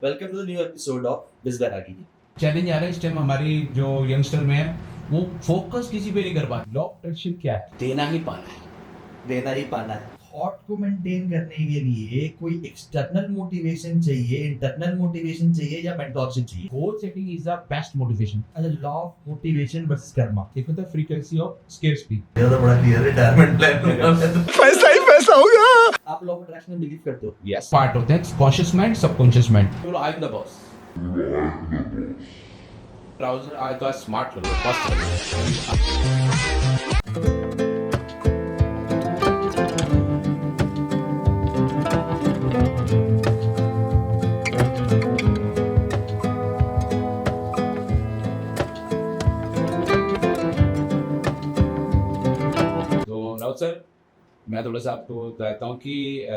Welcome to the new episode of biz Bairagi. Challenge आ रहा है इस टाइम हमारी जो यंगस्टर में है, वो फोकस किसी पे नहीं कर पाते। लॉ ऑफ अट्रैक्शन क्या है? देना ही पाना है, देना ही पाना है। थॉट को मेंटेन करने के लिए कोई एक्सटर्नल मोटिवेशन चाहिए, इंटरनल मोटिवेशन चाहिए या मेंटरशिप चाहिए। Goal setting is the best motivation. अच्छा, law of motivation versus karma. एक होता है फ्रीक्वेंसी ऑफ स्केर्सिटी। ये तो बड़ा क्लियर रिटायरमेंट प्लान होगा। पैसा ही पैसा होगा। आप लॉ ऑफ अट्रैक्शन में बिलीव करते हो? यस, पार्ट होते हैं conscious mind, subconscious mind. I am the boss. Browser I तो स्मार्ट लोग बस। तो राउत सर, मैं थोड़ा सा आपको बताता हूँ कि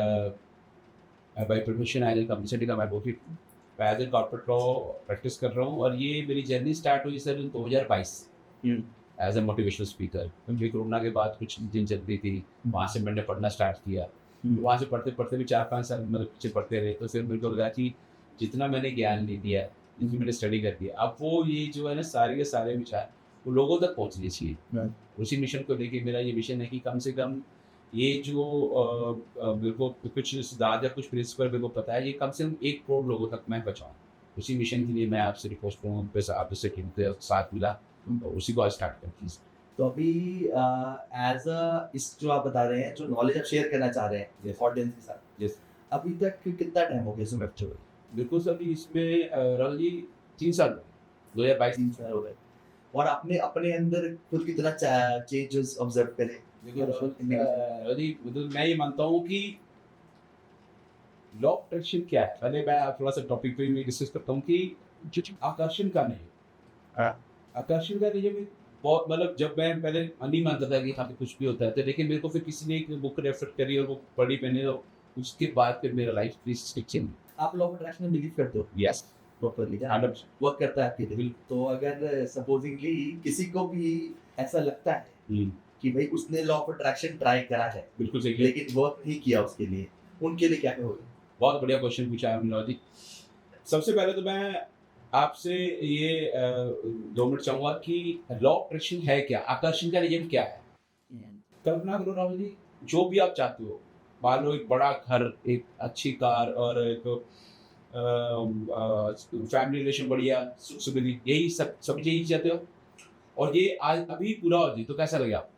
by profession as a publicity का मैं बहुत ही as a corporate law practice कर रहा हूँ, और ये मेरी जर्नी स्टार्ट हुई sir 2022 as a motivational speaker. क्योंकि कोरोना के बाद कुछ दिन चल रही थी, वहाँ से मैंने पढ़ना स्टार्ट किया। वहाँ से पढ़ते पढ़ते भी 4-5 साल मतलब पीछे पढ़ते रहे, तो फिर मेरे को लगा कि जितना मैंने ज्ञान ले लिया, जितनी मैंने स्टडी कर दिया, अब वो ये जो है ना सारे के सारे विचार वो लोगों तक पहुँचने चाहिए। उसी मिशन को लेके मेरा ये मिशन है कि कम से कम ये जो मेरे को कुछ सिद्धांत या कुछ प्रिंसिपल मेरे को पता है, ये कम से कम 1 करोड़ लोगों तक मैं पहुँचाऊँ। उसी मिशन के लिए मैं आपसे रिक्वेस्ट करूँ, पैसा आपसे कीमती साथ मिला, तो उसी को आज स्टार्ट करती है। तो अभी एज अ इस जो आप बता रहे हैं, जो नॉलेज आप शेयर करना चाह रहे हैं ऑडियंस के साथ, यस, अभी तक कितना टाइम हो गया इसमें बैठे हुए? बिल्कुल सर, इसमें राहुल जी 3 साल 2022 3 साल हो गए। और आपने अपने अंदर खुद कितना चेंजेस ऑब्जर्व करे? देखिए राहुल जी, मतलब मैं ये मानता हूँ कि लॉ ऑफ अट्रैक्शन क्या है। पहले मैं थोड़ा सा टॉपिक पे भी डिस्कस करता हूँ कि जो आकर्षण का नहीं, आकर्षण का नहीं, बहुत मतलब जब मैं पहले नहीं मानता था कि यहाँ पे कुछ भी होता है, तो लेकिन मेरे को फिर किसी ने एक बुक रेफर करी और वो पढ़ी मैंने, तो उसके बाद फिर मेरा लाइफ प्लीज चेंज। आप लॉ ऑफ अट्रैक्शन में बिलीव करते हो? Yes, properly 100%। वर्क करता है आपके लिए? तो अगर सपोजिंगली किसी को भी ऐसा लगता है कि भाई उसने लॉ ऑफ अट्रैक्शन ट्राई करा है बिल्कुल सही, लेकिन वर्क नहीं किया उसके लिए, उनके लिए क्या कहोगे? बहुत बढ़िया क्वेश्चन पूछा है आपने जी। सबसे पहले तो मैं आपसे ये 2 मिनट चाहूंगा कि लॉ ऑफ अट्रैक्शन है क्या, आकर्षण का नियम क्या है। कल्पना करो राहुल जी, जो भी आप चाहते हो, मान लो एक बड़ा घर, एक अच्छी कार और एक फैमिली रिलेशन बढ़िया, सुख समृद्धि, यही सब यही चाहते हो, और ये आज अभी पूरा हो जाए तो कैसा लगेगा आपको?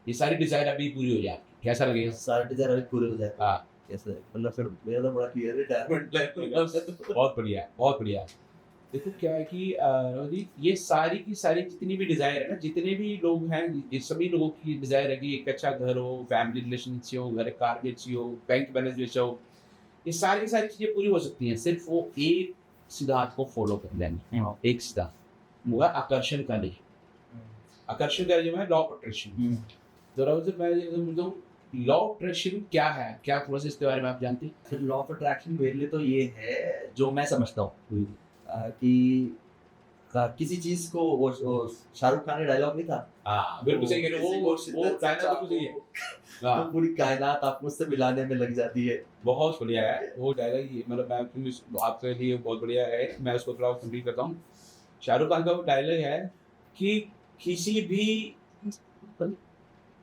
ये सारी डिजायर अभी पूरी हो जाए, कैसा लगेगा? सारे डिजायर अभी पूरे हो जाते हैं। हाँ, कैसा है? मतलब फिर मेरा तो बड़ा क्लियर रिटायरमेंट प्लान होगा। बहुत बढ़िया है, बहुत बढ़िया है। देखो क्या है कि राहुल जी, ये सारी की सारी जितनी भी डिजायर है ना, जितने भी लोग हैं, ये सभी लोगों की डिजायर है कि एक अच्छा घर हो, फैमिली रिलेशन अच्छी हो, घर कार भी अच्छी हो, बैंक बैलेंस भी अच्छा हो। ये सारी की सारी चीजें पूरी हो सकती हैं, सिर्फ वो एक सिद्धांत को फॉलो कर लेंगे। एक सिद्धांत हुआ आकर्षण का नियम। आकर्षण का नियम है लॉ ऑफ अट्रैक्शन। तो राहुल जी, मैं ये बोलता हूँ, लॉ ऑफ अट्रैक्शन क्या है, क्या प्रोसेस इसके बारे में आप जानते हैं? फिर लॉ ऑफ अट्रैक्शन मेरे लिए तो ये है जो मैं समझता हूँ कि किसी चीज को वो शाहरुख खान ने डायलॉग नहीं था? हाँ, बिल्कुल सही कह रहे हो, वो डायलॉग बिल्कुल सही है। तो पूरी कायनात आप मुझसे मिलाने में लग जाती है। बहुत बढ़िया है वो डायलॉग, मतलब मैं आपके लिए बहुत बढ़िया है, मैं उसको थोड़ा कंप्लीट करता हूँ। शाहरुख खान का वो डायलॉग है कि किसी भी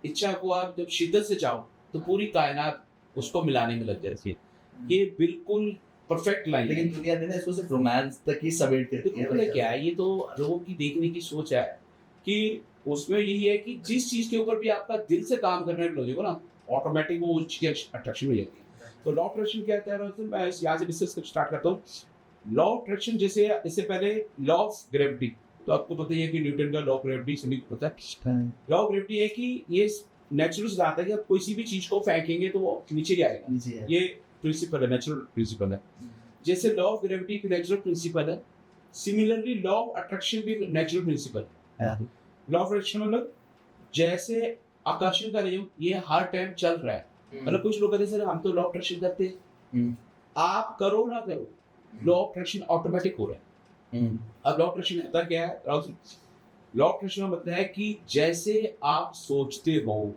इच्छा को आप जब शिद्दत से चाहो तो पूरी कायनात उसको मिलाने में लग जाती है। ये बिल्कुल परफेक्ट लाइन है। लेकिन दुनिया ने ना इसको सिर्फ रोमांस तक ही समेट के देखो क्या है, ये तो लोगों की देखने की सोच है कि उसमें यही है कि जिस चीज के ऊपर भी आपका दिल से काम करने लगेगा ना, ऑटोमेटिक वो उस चीज की अट्रैक्शन हो जाती है। तो लॉ ऑफ अट्रैक्शन क्या कहता है, मैं यहाँ से डिस्कस स्टार्ट करता हूँ। लॉ ऑफ अट्रैक्शन जैसे, इससे पहले लॉ ऑफ ग्रेविटी, तो आपको पता ही है कि न्यूटन का लॉ ऑफ ग्रेविटी सभी को पता है। लॉ ऑफ ग्रेविटी है कि ये नेचुरल सिद्धांत है कि आप किसी भी चीज को फेंकेंगे तो वो नीचे जाएगा। ये प्रिंसिपल है, नेचुरल प्रिंसिपल है। जैसे लॉ ऑफ ग्रेविटी एक नेचुरल प्रिंसिपल है, सिमिलरली लॉ ऑफ अट्रैक्शन भी नेचुरल प्रिंसिपल है। लॉ ऑफ अट्रैक्शन मतलब जैसे आकर्षण का नियम, ये हर टाइम चल रहा है। मतलब कुछ लोग कहते हैं सर हम तो लॉ ऑफ अट्रैक्शन करते हैं, आप करो ना करो, लॉ ऑफ अट्रैक्शन ऑटोमेटिक हो रहा है। अब लॉ ऑफ अट्रैक्शन होता क्या है? लॉ ऑफ अट्रैक्शन मतलब है कि जैसे आप सोचते हो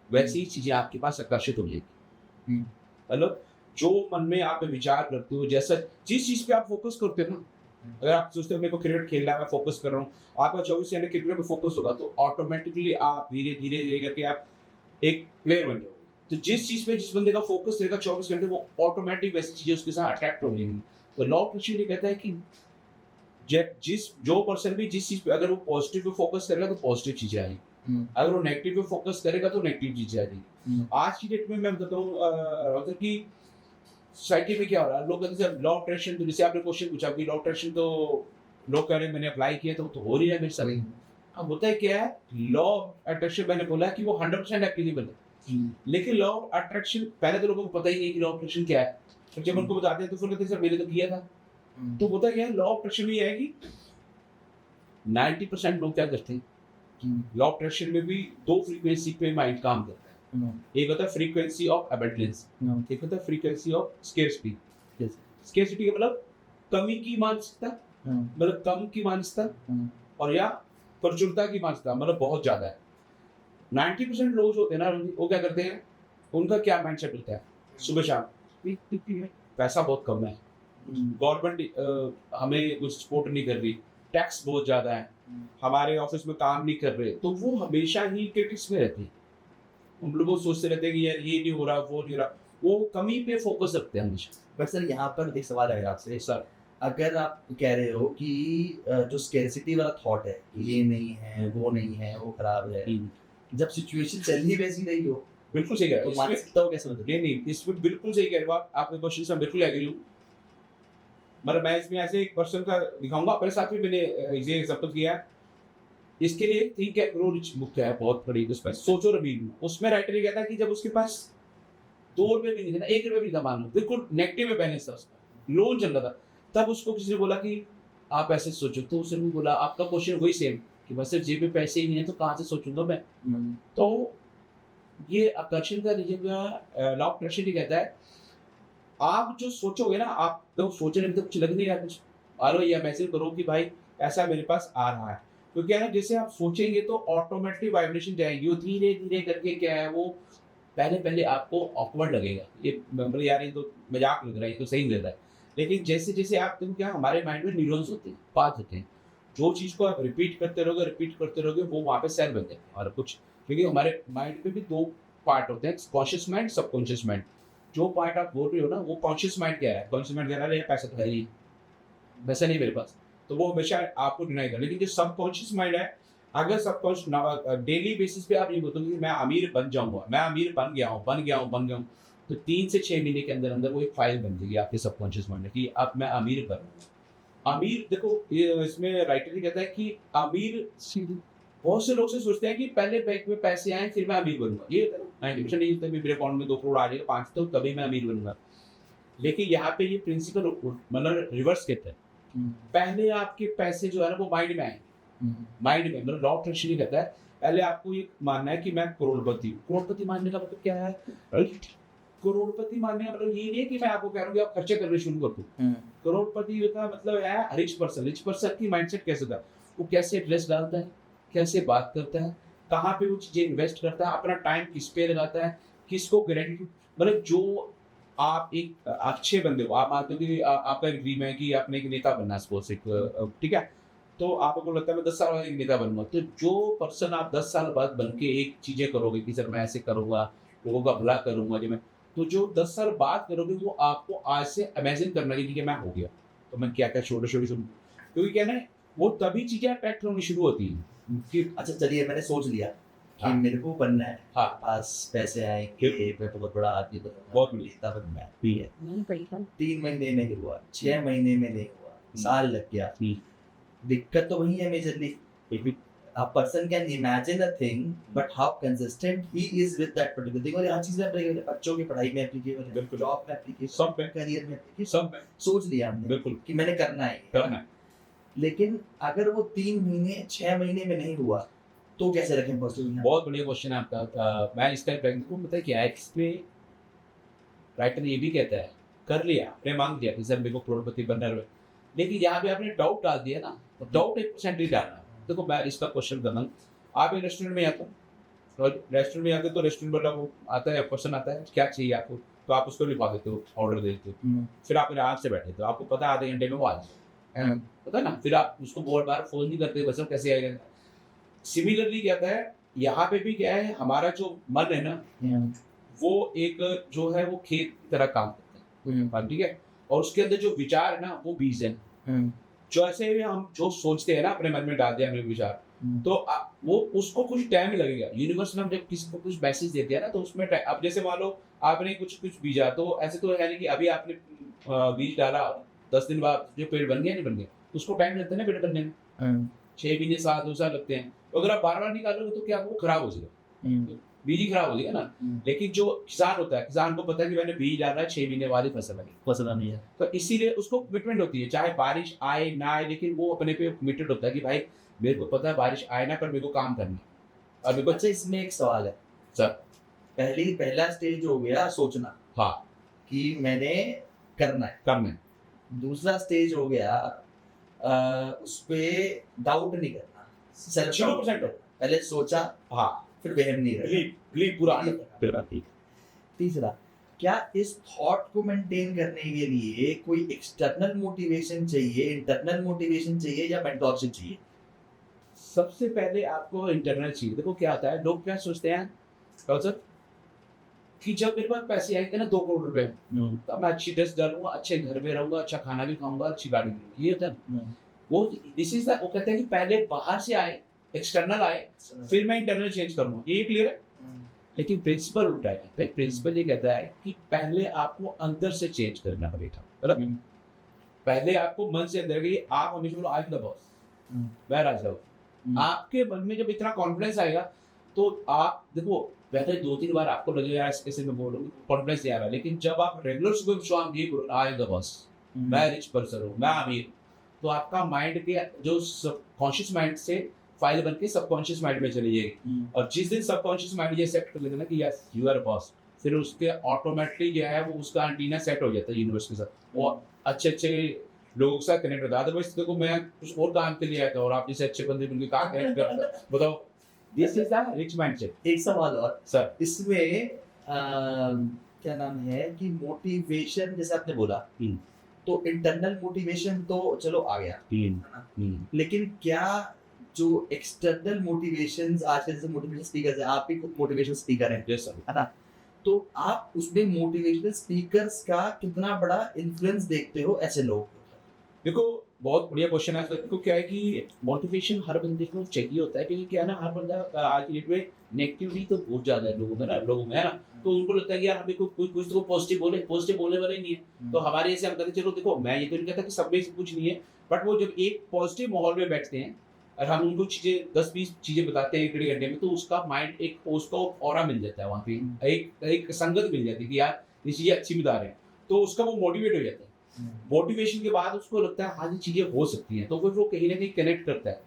वैसी चीजें आपके पास आकर्षित हो जाएगी। मतलब जो मन में आप विचार करते हो, जैसा जिस चीज पे आप फोकस करते हो ना, अगर आप सोचते हो मेरे को क्रिकेट खेलना है, मैं फोकस कर रहा हूँ, आपका 24 घंटे क्रिकेट पे फोकस होगा तो ऑटोमेटिकली आप धीरे धीरे धीरे करके आप एक प्लेयर बन जाओगे। तो जिस चीज पे जिस बंदे का फोकस रहेगा 24 घंटे, वो ऑटोमेटिक वैसी चीजें उसके साथ अट्रैक्ट हो जाएंगी। तो लॉ ऑफ अट्रैक्शन ये कहता है कि जो पर्सन भी जिस चीज पे अगर वो पॉजिटिव पे फोकस करेगा तो पॉजिटिव चीजें आएंगी, अगर वो नेगेटिव पे फोकस करेगा तो नेगेटिव चीजें आ जाएंगी। आज की डेट में मैं बताता हूँ कि सोसाइटी में क्या हो रहा है, लोग कहते हैं लॉ ऑफ अट्रैक्शन, तो जैसे आपने क्वेश्चन पूछा कि लॉ ऑफ अट्रैक्शन तो लोग कह रहे हैं मैंने अप्लाई किया तो हो रही है मेरे साथ। अब होता है क्या है, लॉ ऑफ अट्रैक्शन मैंने बोला कि वो 100% एप्लीकेबल है, लेकिन लॉ ऑफ अट्रैक्शन पहले तो लोगों को पता ही नहीं कि लॉ ऑफ अट्रैक्शन क्या है, फिर जब उनको बताते हैं तो फिर कहते हैं सर मैंने तो किया था। तो होता क्या है, लॉ ऑफ अट्रैक्शन ये है कि 90% लोग क्या करते हैं, लॉ ऑफ अट्रैक्शन में भी दो फ्रीक्वेंसी पे माइंड काम करता है। एक होता है फ्रीक्वेंसी ऑफ अबंडेंस, एक होता है फ्रीक्वेंसी ऑफ स्केर्सिटी। स्केर्सिटी का मतलब कमी की मानसिकता, मतलब कम की मानसिकता, और या प्रचुरता की मानसिकता, मतलब बहुत ज्यादा है। 90% लोग जो होते हैं ना, वो क्या करते हैं, उनका क्या माइंडसेट होता है, सुबह शाम पैसा बहुत कम है, गवर्नमेंट हमें कुछ सपोर्ट नहीं कर रही, टैक्स बहुत ज्यादा है, हमारे ऑफिस में काम नहीं कर रहे, तो वो हमेशा ही क्रिटिक्स में रहते हैं। उन लोग सोचते रहते हैं कि यार ये नहीं हो रहा, वो नहीं हो रहा, वो कमी पे फोकस रखते हैं हमेशा। बट सर यहाँ पर एक सवाल है आपसे सर, अगर आप कह रहे हो कि जो स्केर्सिटी वाला थॉट है, ये नहीं है, वो नहीं है, वो खराब है, जब सिचुएशन चल ही वैसी रही हो, बिल्कुल सही कह रहे तो हो, मानसिकता को कैसे बदले? नहीं इसमें बिल्कुल सही कह रहे हो आप, आपके क्वेश्चन से बिल्कुल एग्री हूँ। मतलब मैं इसमें ऐसे एक पर्सन का दिखाऊंगा, अपने साथ भी मैंने ये एग्जांपल किया है। इसके लिए think and grow rich book है बहुत बड़ी, उस पर सोचो रबीन, उसमें राइटर ये कहता है कि जब उसके पास 2 रुपए भी नहीं थे ना, 1 रुपए भी नहीं था, मान लो बिल्कुल नेगेटिव में बैलेंस था उसका, लोन चल रहा था, तब उसको किसी ने बोला कि आप ऐसे सोचो, तो उसने भी बोला आपका क्वेश्चन वही सेम कि बस सिर्फ जेब में पैसे ही नहीं है तो कहाँ से सोचूंगा मैं। तो ये आकर्षण का नियम का लॉ ऑफ अट्रैक्शन ही कहता है, आप जो सोचोगे ना, आप तो सोचने में तो कुछ लग नहीं रहा कुछ, और या मैसेज करो कि भाई ऐसा मेरे पास आ रहा है, तो क्या है जैसे आप सोचेंगे तो ऑटोमेटिक वाइब्रेशन जाएगी, वो धीरे धीरे करके क्या है, वो पहले पहले आपको ऑकवर्ड लगेगा, ये मतलब यार ये तो मजाक लग रहा है, ये तो सही लग रहा है, लेकिन जैसे जैसे आप देखो क्या हमारे माइंड में न्यूरॉन्स होते हैं, पाथ होते हैं, जो चीज़ को आप रिपीट करते रहोगे वो वहाँ पे सेल बन जाएगा। और कुछ क्योंकि हमारे माइंड में भी 2 पार्ट होते हैं, कॉन्शियस माइंड, सबकॉन्शियस माइंड। जो पार्ट आप बोल रहे हो ना, वो कॉन्शियस माइंड क्या है, कॉन्शियस माइंड कह रहा है ये पैसा तो है नहीं, वैसा नहीं मेरे पास, तो वो हमेशा आपको डिनाई कर। लेकिन जो सबकॉन्शियस माइंड है, अगर सबकॉन्शियस डेली बेसिस पे आप ये बोलोगे कि मैं अमीर बन जाऊंगा, मैं अमीर बन गया हूँ, तो 3 से 6 महीने के अंदर अंदर वो एक फाइल बन जाएगी आपके सबकॉन्शियस माइंड में कि अब मैं अमीर बन रहा हूँ। अमीर देखो, ये इसमें राइटर ही कहता है कि अमीर, बहुत से लोग से सोचते हैं कि पहले बैंक में पैसे आए फिर मैं अमीर बनूंगा, ये 90% नहीं होता, मेरे अकाउंट में 2 करोड़ आ जाएगा, 5 तो तभी मैं अमीर बनूंगा। लेकिन यहाँ पे ये प्रिंसिपल मतलब रिवर्स कहता है, पहले आपके पैसे जो है ना वो माइंड में आए, माइंड में, मतलब लॉ ऑफ अट्रैक्शन कहता है पहले आपको ये मानना है कि मैं करोड़पति हूँ। करोड़पति मानने का मतलब क्या है, करोड़पति मानने का मतलब ये नहीं है कि मैं आपको कह रहा हूँ कि आप खर्चे करने शुरू कर दो। करोड़पति का मतलब है रिच पर्सन की माइंडसेट कैसे था, वो कैसे ड्रेस डालता है, कैसे बात करता है, कहाँ पे वो चीजें इन्वेस्ट करता है, अपना टाइम किस पे लगाता है, किसको ग्रेटिट्यूड, मतलब जो आप एक अच्छे बंदे हो, आप मानते हो कि आपका एक ड्रीम है कि आपने एक नेता बनना है, सपोज एक ठीक है, तो आपको लगता है मैं 10 साल बाद एक नेता बनूंगा, तो जो पर्सन आप 10 साल बाद बन के एक चीजें करोगे कि सर मैं ऐसे करूंगा, लोगों का भला करूंगा, जो मैं, तो जो 10 साल बाद करोगे वो आपको आज से इमेजिन करना है कि मैं हो गया तो मैं क्या क्या छोटे छोटे, क्योंकि क्या है वो तभी चीजें अट्रैक्ट होनी शुरू होती है कि अच्छा चलिए मैंने सोच लिया कि हाँ। मेरे को बनना है, हाँ। पास पैसे आएंगे, मैं बहुत बड़ा आदमी बनूंगा, बहुत नेता बनना है, भी है। 3 महीने नहीं हुआ, 6 महीने में नहीं हुआ, साल लग गया। दिक्कत तो वही है majorly, a person can imagine a thing but how consistent he is with that particular thing। और हर चीज में applicable है, बच्चों की पढ़ाई में एप्लीकेबल है, बिल्कुल। जॉब में एप्लीकेबल, सब में, करियर में एप्लीकेबल, सब में, सोच लिया हमने बिल्कुल कि मैंने करना है, करना। लेकिन अगर वो 3 महीने 6 महीने में नहीं हुआ तो कैसे रखें पॉजिटिव? बहुत बढ़िया क्वेश्चन है आपका। मैं इसका बैंक को पता है क्या है, इसमें राइटर ये भी कहता है कर लिया, आपने मांग लिया कि सर मेरे को करोड़पति बनना है, लेकिन यहाँ पे आपने डाउट डाल दिया ना, तो डाउट 1% नहीं डालना। देखो मैं इसका क्वेश्चन करना, आप एक रेस्टोरेंट में आते हो, रेस्टोरेंट में आते तो रेस्टोरेंट वाला वो आता है, पर्सन आता है क्या चाहिए आपको, तो आप उसको लिखवा देते हो, ऑर्डर दे देते हो, फिर आप आराम से बैठे तो आपको पता है आधे घंटे में वो आ जाए, पता है ना, फिर आप उसको बहुत बार फोन नहीं करते बस कैसे आएगा। सिमिलरली क्या है यहाँ पे भी क्या है, हमारा जो मन है ना वो एक जो है वो खेत की तरह काम करता है, हाँ, ठीक है, और उसके अंदर जो विचार है ना वो बीज है, जो ऐसे हम जो सोचते हैं ना अपने मन में डाल दिया हमने विचार, तो वो उसको कुछ टाइम लगेगा। यूनिवर्स में हम जब किसी को कुछ मैसेज देते हैं ना तो उसमें अब जैसे मान लो आपने कुछ बीजा, तो ऐसे तो है नहीं कि अभी आपने बीज डाला 10 दिन बाद जो पेड़ बन गया नहीं बन गया, उसको टाइम लगता है ना पेड़ बनने में, 6 महीने 7 साल लगते हैं। तो अगर आप बार बार निकालोगे तो क्या वो खराब हो जाएगा, बीज ही खराब हो जाएगा ना। लेकिन जो किसान होता है, किसान को पता है कि मैंने बीज डाला 6 महीने बाद ही फसल आनी है, तो इसीलिए उसको कमिटमेंट होती है, चाहे बारिश आए ना आए, लेकिन वो अपने पे कमिटेड होता है कि भाई मेरे को पता है बारिश आए ना, पर मेरे को काम करना है। और मेरे को अच्छा इसमें एक सवाल है सर, पहला स्टेज हो गया सोचना, हाँ कि मैंने करना है, दूसरा स्टेज हो गया उस पे डाउट नहीं करना, सेल्फ 0% पहले सोचा, हाँ, फिर वहम नहीं रहा, बिलीव पूरा। तीसरा, क्या इस थॉट को मेंटेन करने के लिए कोई एक्सटर्नल मोटिवेशन चाहिए, इंटरनल मोटिवेशन चाहिए, या मेंटरशिप चाहिए? सबसे पहले आपको इंटरनल चाहिए। देखो क्या होता है, लोग क्या सोचते हैं सर कि जब मेरे पास पैसे आएंगे ना 2 करोड़ रुपए, तो मैं अच्छी ड्रेस डालूंगा, अच्छे घर में रहूंगा, अच्छा खाना भी खाऊंगा, अच्छी गाड़ी भी, ये होता है वो दिस इज वो कहते हैं कि पहले बाहर से आए, एक्सटर्नल आए, फिर मैं इंटरनल चेंज करूंगा, ये क्लियर है। लेकिन प्रिंसिपल उल्टा है, प्रिंसिपल ये कहता है कि पहले आपको अंदर से चेंज करना पड़ेगा, मतलब पहले आपको मन से अंदर की आप हमेशा बोलो आई एम द बॉस, मैं राजा हूँ। आपके मन में जब इतना कॉन्फिडेंस आएगा तो आप देखो पहले 2-3 बार आपको लगेगा ऐसे में बोलूँ कॉन्फिडेंस नहीं आ रहा, लेकिन जब आप रेगुलर सुबह विश्वास ये बोलो आई एम द बॉस, मैं रिच पर्सन हूँ, मैं अमीर, तो आपका माइंड के जो सबकॉन्शियस माइंड से फाइल बन के सबकॉन्शियस माइंड में चली जाएगी, और जिस दिन सबकॉन्शियस माइंड ये सेट कर लेगा ना कि यस यू आर बॉस, फिर उसके ऑटोमेटिकली जो है वो उसका एंटीना सेट हो जाता है यूनिवर्स के साथ, वो अच्छे लोगों के साथ कनेक्ट होता है। अदरवाइज देखो मैं कुछ और काम के लिए आया था और आप जैसे अच्छे बंदे मिलके कहाँ कनेक्ट करता, बताओ, this is the rich mindset. एक सवाल और सर, इसमें क्या नाम है कि मोटिवेशन जैसे आपने बोला, तो इंटरनल मोटिवेशन तो चलो आ गया, लेकिन क्या जो एक्सटर्नल मोटिवेशंस, आजकल जैसे मोटिवेशन स्पीकर्स हैं, आप भी खुद मोटिवेशन स्पीकर हैं, यस सर, है ना, तो आप उसमें मोटिवेशनल स्पीकर्स का कितना बड़ा इन्फ्लुएंस देखते हो ऐसे लोग? देखो बहुत बढ़िया क्वेश्चन है। देखो क्या है कि मोटिवेशन हर बंदे को चाहिए होता है, क्योंकि क्या है ना हर बंदा आज की डेट में नेगेटिविटी तो बहुत ज्यादा है लोगों में है ना, तो उनको लगता है कि यार हमें कुछ तो पॉजिटिव बोलने वाले नहीं है, तो हमारे ऐसे हम कहते चलो देखो मैं ये तो नहीं कहता कि सब में से कुछ नहीं है, बट वो जब एक पॉजिटिव माहौल में बैठते हैं और हम उनको चीजें 10-20 चीजें बताते हैं 1 घंटे में, तो उसका माइंड एक उसको ऑरा मिल जाता है, वहाँ पे एक संगत मिल जाती है कि यार ये चीजें अच्छी बता रहे हैं, तो उसका वो मोटिवेट हो जाता है। मोटिवेशन के बाद उसको लगता है हाँ ये चीजें हो सकती हैं, तो फिर वो कहीं ना कहीं कनेक्ट करता है।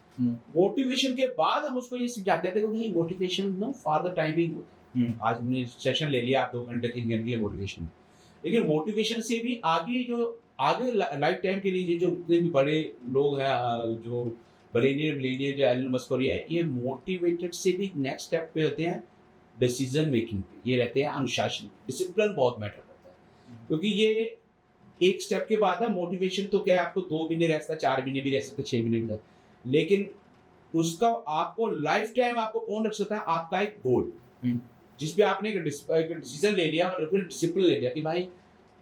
मोटिवेशन के बाद हम उसको ये समझाते हैं कि motivation no for the timing होता है। आज हमने सेशन ले लिया 2 घंटे 3 घंटे के मोटिवेशन, लेकिन मोटिवेशन से भी आगे लाइफ टाइम के लिए जो जितने भी बड़े लोग हैं, जो बिलियनियर जो एलन मस्क और ये मोटिवेटेड से भी नेक्स्ट स्टेप पे होते हैं डिसीजन मेकिंग पे, ये रहते हैं अनुशासन, डिसिप्लिन बहुत मैटर करता है, क्योंकि ये एक स्टेप के बाद है मोटिवेशन तो क्या है आपको 2 महीने रह सकता है, 4 महीने भी रह सकते, 6 महीने भी रह सकते, लेकिन उसका आपको लाइफ टाइम आपको कौन रख सकता है, आपका एक गोल जिसपे आपने एक डिसीजन ले लिया और फिर डिसिप्लिन ले लिया कि भाई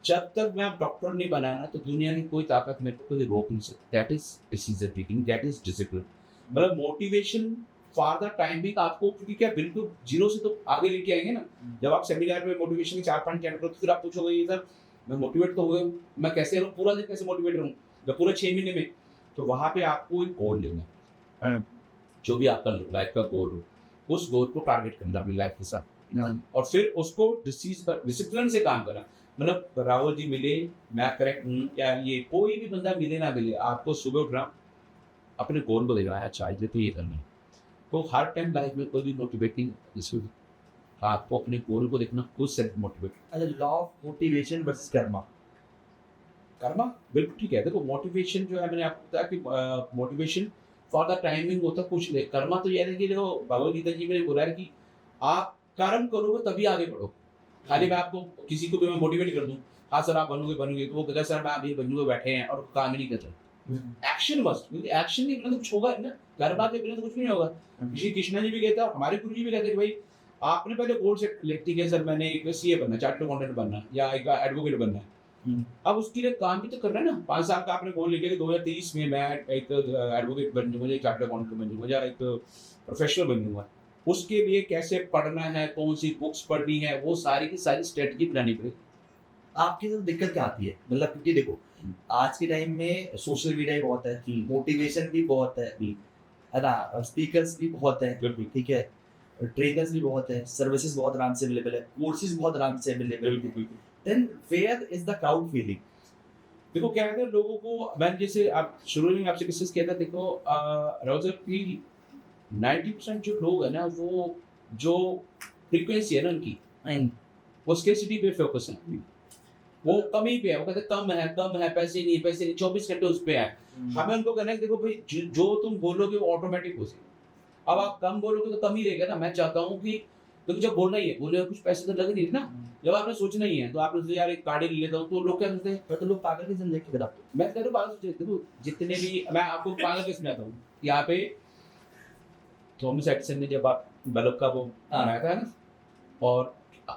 जब तक मैं डॉक्टर नहीं बना ना तो दुनिया की कोई ताकत मेरे को कोई रोक नहीं सकती, that is decision making, that is discipline. मतलब मोटिवेशन फॉर द टाइम भी आपको, क्योंकि क्या बिल्कुल जीरो से तो आगे लेके आएंगे ना, जब आप सेमिनार में मोटिवेशन के 4-5 चैप्टर करो तो फिर आप पूछोगे ये सर मैं मोटिवेट तो हो गया, मैं कैसे रहूँ पूरा दिन, कैसे मोटिवेट रहूँ जब पूरा 6 महीने में, तो वहाँ पे आपको एक गोल लेना, जो भी आपका लाइफ का गोल हो उस गोल को टारगेट करना अपनी लाइफ के साथ, और फिर उसको डिसिप्लिन से काम करना। मतलब राहुल जी मिले, मैं करेक्ट हूँ या ये कोई भी बंदा मिले ना मिले, आपको सुबह उठना अपने गोल को देखना है, अच्छा आज तो ये करना है, तो हर टाइम लाइफ में कोई भी मोटिवेटिंग आपको अपने गोल को देखना, खुद सेल्फ मोटिवेट। अच्छा, law of motivation versus Karma बिल्कुल ठीक है। देखो मोटिवेशन जो है मैंने आपको बताया कि मोटिवेशन फॉर द टाइमिंग होता कुछ नहीं, कर्मा तो यह है कि देखो भगवद गीता जी में बोला है कि आप कर्म करोगे तभी आगे बढ़ो, खाली मैं आपको किसी को भी मैं मोटिवेट कर दूं, हाँ सर आप बनोगे, तो वो कहता है सर मैं अभी बनूंगा, बैठे हैं और काम ही नहीं कर रहे। एक्शन मस्ट, क्योंकि एक्शन के बिना तो कुछ होगा नहीं ना, घर बात के बिना तो कुछ भी नहीं होगा। ऋषि कृष्णा जी भी कहते हैं और हमारे गुरु जी भी कहते हैं कि भाई आपने पहले गोल सेट लिख, ठीक है सर मैंने एक सीए बनना है, चार्टर्ड अकाउंटेंट बनना है या एक एडवोकेट बनना है, अब उसके लिए काम भी तो करना है ना। 5 साल का आपने गोल लिखे कि 2023 में मैं एक एडवोकेट बन जाऊंगा, एक चार्टर्ड अकाउंटेंट बन जाऊंगा या एक प्रोफेशनल बन जाऊंगा। उसके लिए कैसे पढ़ना है, कौन सी बुक्स पढ़नी है, वो सारी की सारी स्ट्रेटजी बनानी पड़ेगी। आपकी तो दिक्कत क्या आती है, मतलब क्योंकि देखो आज के टाइम में सोशल मीडिया भी बहुत है, मोटिवेशन भी बहुत है ना, स्पीकर्स भी बहुत है, ठीक है, ट्रेनर्स भी बहुत है, सर्विसेज बहुत आराम से अवेलेबल है, कोर्सेज बहुत आराम से अवेलेबल है, then where is the crowd feeling? देखो क्या कहते हैं लोगों को, मैंने जैसे आप शुरू में आपसे डिस्कस किया था, देखो रोजर की 90% जो लोग है ना, वो जो फ्रीक्वेंसी है ना उनकी, वो स्केर्सिटी पे फोकस है, वो कमी पे है, वो कहते हैं कम है, पैसे नहीं 24 घंटे उस पे है। हमें उनको कहना है कि देखो भाई जो तुम बोलोगे वो ऑटोमेटिक हो जाएगा। अब आप कम बोलोगे तो कम ही रहेगा ना। मैं चाहता हूँ कि तो जब बोलना ही है, बोले कुछ पैसे तो लग नहीं रहे ना, जब आपने सोचना ही है तो आपने सोचा यार एक गाड़ी ले लेता हूँ, तो लोग क्या सोचते हैं, तो लोग पागल की जिंदगी के आप, मैं कह रहा हूँ पागल सोचते, देखो जितने भी, मैं आपको पागल कैसे समझाता हूँ, यहाँ पे थॉमस एडिसन ने जब आप बल्ब का वो बनाया था ना, और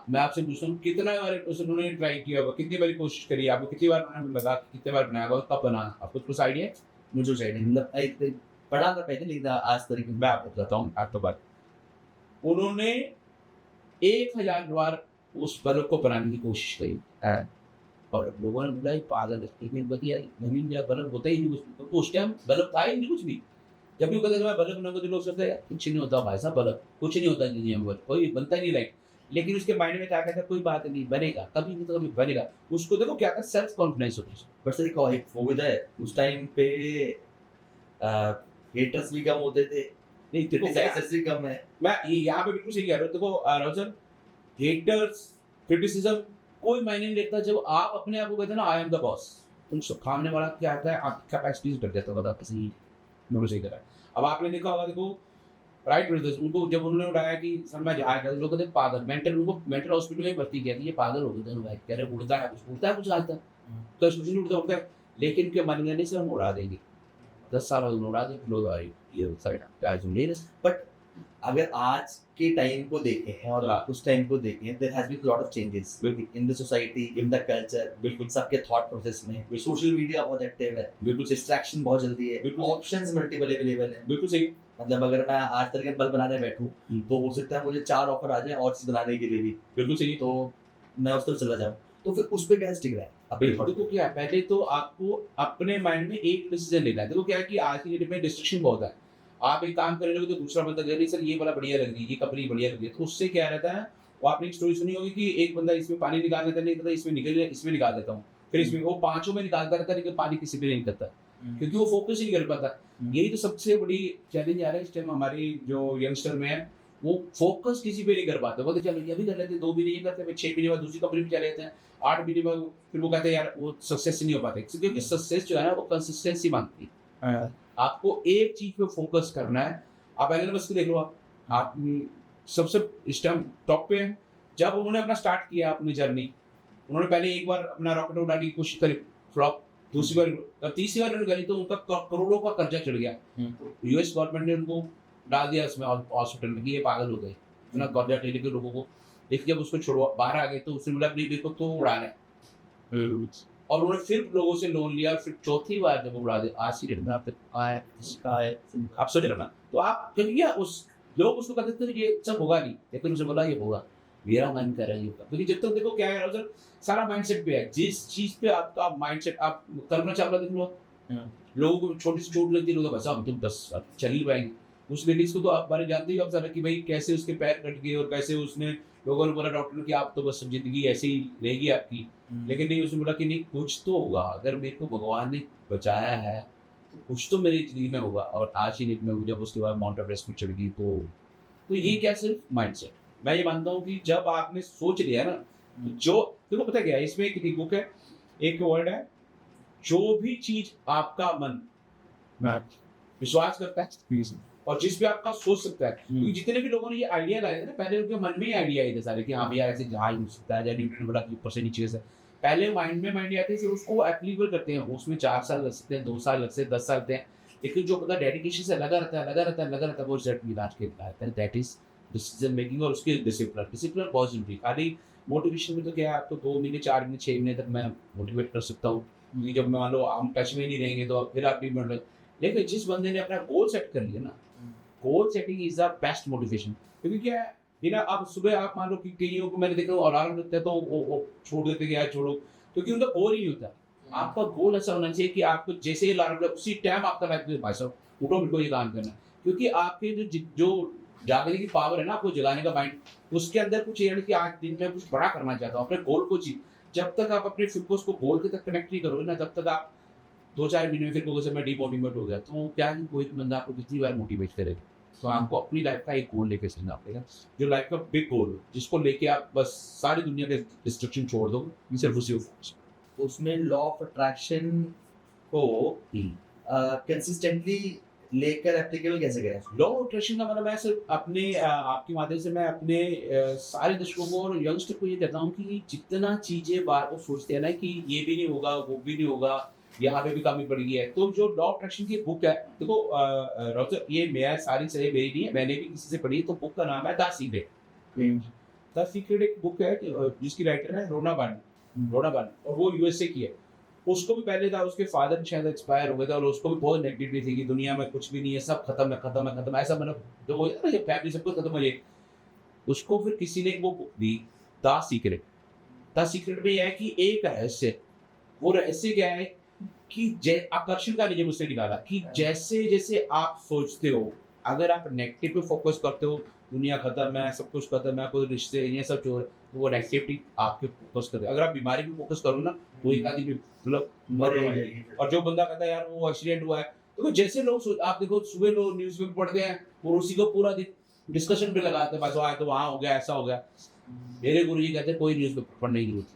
मैं आपसे पूछता हूँ कितना बार उन्होंने ट्राई किया होगा, कितनी बार कोशिश करी, आपको कितनी बार उन्होंने लगा, कितने बार बनाया होगा, कब बना, आपको कुछ आइडिया है? मुझे कुछ आइडिया, मतलब एक पढ़ा था पहले, लेकिन आज तरीके मैं आपको बताता हूँ आपको बात। उन्होंने 1000 बार उस बल्ब को बनाने की कोशिश करी और लोगों ने बोला पागल है, लेकिन बढ़िया नवीन या बल्ब होता ही नहीं कुछ, तो उस टाइम बल्ब था ही नहीं कुछ भी। जब भी वो कहता था मैं बल्ब बनाऊंगा तो लोग सोचते हैं कुछ नहीं होता भाई साहब, बल्ब कुछ नहीं होता दुनिया में, कोई बनता नहीं लाइट। लेकिन उसके माइंड में क्या कहता है, कोई बात नहीं, बनेगा कभी नहीं तो कभी बनेगा। उसको देखो क्या था, सेल्फ कॉन्फिडेंस होता है। बट सर एक वो विदा है, उस टाइम पे हेटर्स भी कम होते थे, नहीं क्रिटिसाइजर्स भी कम है। मैं यहाँ पे बिल्कुल सही कह रहा हूँ। देखो रोजर, हेटर्स क्रिटिसिज्म कोई मायने नहीं रखता जब आप अपने आप को कहते हैं ना आई एम द बॉस। तुम सामने वाला क्या आता है, आपकी कैपेसिटीज डर जाता है, सही बिल्कुल सही करा। अब आपने देखा होगा, देखो राइट ब्रदर्स, उनको जब उन्होंने उठाया कि सर मैं जाएगा, लोग कहते पागल, मेंटल, उनको मेंटल हॉस्पिटल में भर्ती किया, ये पागल हो गए थे भाई, कह रहे उड़ता है कुछ आता है, तो कुछ नहीं उड़ता है, लेकिन के मन में नहीं से हम उड़ा देंगे 10 साल बाद उड़ा देंगे लोग आ रही ये साइड। बट अगर आज के टाइम को देखें और उस टाइम को देखें, there has been lot of changes in the society, in the culture, बिल्कुल सबके थॉट प्रोसेस में। सोशल मीडिया बहुत एक्टिव है, बिल्कुल डिस्ट्रैक्शन बहुत जल्दी है, बिल्कुल ऑप्शंस मल्टीपल अवेलेबल है। बिल्कुल सही, मतलब अगर मैं आज तक बल्ब बनाने बैठूं तो हो सकता है मुझे 4 ऑफर आ जाए और चीज बनाने के लिए भी, बिल्कुल सही, तो मैं उस तरफ चला जाऊं, तो फिर उस पे कैसे टिक रहा है? अभी देखो क्या है, पहले तो आपको अपने माइंड में एक डिसीजन लेना है। देखो क्या है कि आज की डेट में डिस्ट्रैक्शन बहुत है, आप एक काम कर रहे हो तो दूसरा बंदा कह रही सर ये वाला बढ़िया लग रही है, ये कंपनी बढ़िया लग रही है, तो उससे क्या रहता है, वो आपने एक स्टोरी सुनी होगी कि एक बंदा इसमें पानी निकाल लेता है, नहीं पता इसमें निकाल देता हूँ, फिर इसमें वो पांचों में निकालता रहता है, लेकिन पानी किसी पे नहीं करता, क्योंकि वो फोकस ही नहीं कर पाता। यही तो सबसे बड़ी चैलेंज आ रहा है इस टाइम हमारी जो यंगस्टर में है, वो फोकस किसी पे नहीं कर पाते। बोलते चलो ये भी कर लेते हैं, 2 महीने ये करते हैं, 6 महीने बाद दूसरी कंपनी में चले जाते हैं, 8 महीने बाद फिर वो कहते हैं यार वो सक्सेस नहीं हो पाते, क्योंकि सक्सेस जो है ना वो कंसिस्टेंसी मांगती है। आपको एक चीज पे फोकस करना है। आप एलन मस्क देख लो, आप सबसे इस टाइम टॉप पे है। जब उन्होंने अपना स्टार्ट किया अपनी जर्नी, उन्होंने पहले एक बार अपना रॉकेट उड़ाने की कोशिश करी, फ्लॉप, दूसरी बार, तीसरी बार उन्होंने करी तो उनका करोड़ों का कर्जा चढ़ गया। यूएस गवर्नमेंट ने उनको डाल दिया उसमें हॉस्पिटल में कि ये पागल हो गए, इतना कर्जा लेने के लोगों को। लेकिन जब उसको छोड़वा बाहर आ गए तो उसने बोला नहीं देखो तो उड़ाना है, और उन्होंने फिर लोगों से लोन लिया, फिर चौथी बार जब उड़ा दे, आज ही डेट में आप सोच रहे ना, तो आप क्योंकि उस लोग उसको कहते थे ये सब होगा नहीं, लेकिन उसे बोला ये होगा, मेरा मन कर रहा है, क्योंकि जब तक देखो क्या है सर, सारा माइंडसेट पे है। जिस चीज पे आपका माइंडसेट, आप कल्पना चावला देख लो, लोगों को छोटी सी चोट लगती है, लोग बस हम तुम 10 चल ही पाएंगे। उस लेडीज को तो आप बारे जानते ही, आप सारा कि भाई कैसे उसके पैर कट गए और कैसे उसने, लोगों ने बोला डॉक्टर ने कि आप तो बस जिंदगी ऐसी ही रहेगी आपकी, लेकिन नहीं, उसने बोला कि नहीं कुछ तो होगा, अगर मेरे को भगवान ने बचाया है तो कुछ तो मेरी जिंदगी में होगा। और आज ही में जब उसके बाद माउंट एवरेस्ट में चढ़ गई, तो ये क्या सिर्फ माइंडसेट। मैं ये मानता हूँ कि जब आपने सोच लिया ना, जो देखो पता क्या है, इसमें एक बुक है, एक वर्ड है, जो भी चीज आपका मन विश्वास करता है और जिस पे आपका सोच सकता है। क्योंकि जितने भी लोगों ने ये आइडिया लाए थे ना, पहले उनके मन में ही आइडिया आए थे सारे कि हाँ भैया ऐसे जहाज हो सकता है, या न्यूटन बड़ा ऊपर से नीचे से। पहले माइंड में आते थे, उसको एप्लीकेबल करते हैं, उसमें 4 साल लग सकते हैं, 2 साल लग सकते हैं, 10 साल लगते हैं। लेकिन जो बंदा डेडिकेशन से लगा रहता है वो रिजल्ट मिला के लाता है। दैट इज डिसीजन मेकिंग और उसकी डिसिप्लिन बहुत जरूरी है। खाली मोटिवेशन में तो क्या है, आपको 2 महीने, 4 महीने, 6 महीने तक मैं मोटिवेट कर सकता हूँ, क्योंकि जब मान लो हम टच में नहीं रहेंगे तो फिर आप डिमोटिवेट रहे। लेकिन जिस बंदे ने अपना गोल सेट कर लिया ना, गोल setting is the best motivation. क्योंकि क्या है ये ना, आप सुबह आप मान लो कि कईयों को मैंने देखा अलार्म लगता है तो वो छोड़ देते कि यार छोड़ो, क्योंकि उनका गोल ही नहीं होता। आपका गोल ऐसा होना चाहिए कि आपको जैसे ही अलार्म लगे उसी टाइम आपका लाइफ में भाई साहब उठो, बिल्कुल ये काम करना है। क्योंकि आपके जो जागने की पावर है ना, आपको जगाने का माइंड, उसके अंदर कुछ ये है कि आज दिन में कुछ बड़ा करना चाहता हूँ, अपने गोल को चीज। जब तक आप अपने फोकस को गोल के तक कनेक्ट नहीं करोगे ना, तब तक आप 2-4 महीने में फिर कहोगे मैं डिमोटिवेट हो गया। तो क्या है, कोई बंदा आपको कितनी बार मोटिवेट करेगा। तो आपको अपनी लाइफ का एक गोल लेके चलना पड़ेगा, जो लाइफ का बिग गोल हो, जिसको लेके आप बस सारी दुनिया के डिस्ट्रक्शन छोड़ दो, सिर्फ उसी को। उसमें लॉ ऑफ अट्रैक्शन को कंसिस्टेंटली लेकर एप्लीकेबल कैसे करें? लॉ ऑफ अट्रैक्शन का मतलब मैं सिर्फ अपने आपके माध्यम से मैं अपने सारे दर्शकों को और यंगस्टर को ये कहता हूँ कि जितना चीजें बार को सोचते हैं ना कि ये भी नहीं होगा, वो भी नहीं होगा, यहाँ पे भी कमी पड़ गई है, तो जो लॉ ऑफ अट्रैक्शन की बुक है, देखो डॉक्टर, ये मैं सारी सही मेरी नहीं है, मैंने भी किसी से पढ़ी, तो बुक का नाम है द सीक्रेट। द सीक्रेट एक बुक है जिसकी राइटर है रोना बार्नी, और वो यूएसए की है। उसको भी पहले था, उसके फादर शायद एक्सपायर हो गए थे, और उसको भी बहुत नेगेटिविटी थी कि दुनिया में कुछ भी नहीं है, सब खत्म है, ऐसा मतलब जो वो ना, फैमिली सब कुछ खत्म हो जाए। उसको फिर किसी ने वो book the, the secret. The secret में यह है कि एक रहस्य, वो रहस्य क्या है कि आकर्षण का नियम उसने निकाला कि जैसे जैसे आप सोचते हो, अगर आप नेगेटिव पे फोकस करते हो, दुनिया खत्म है, सब कुछ खत्म है, कोई रिश्ते ये सब चोर, तो वो नेगेटिविटी आपके फोकस करते। अगर आप बीमारी पे फोकस करो ना, वो एक आदमी मतलब मर जाएगी। और जो बंदा कहता है यार वो एक्सीडेंट हुआ है, तो जैसे लोग आप देखो सुबह लोग न्यूज पेपर पढ़ते हैं, वो उसी को पूरा दिन डिस्कशन पे लगाते हैं, बस आया तो वहाँ हो गया, ऐसा हो गया। मेरे गुरु जी कहते हैं कोई न्यूज पेपर पढ़ने की जरूरत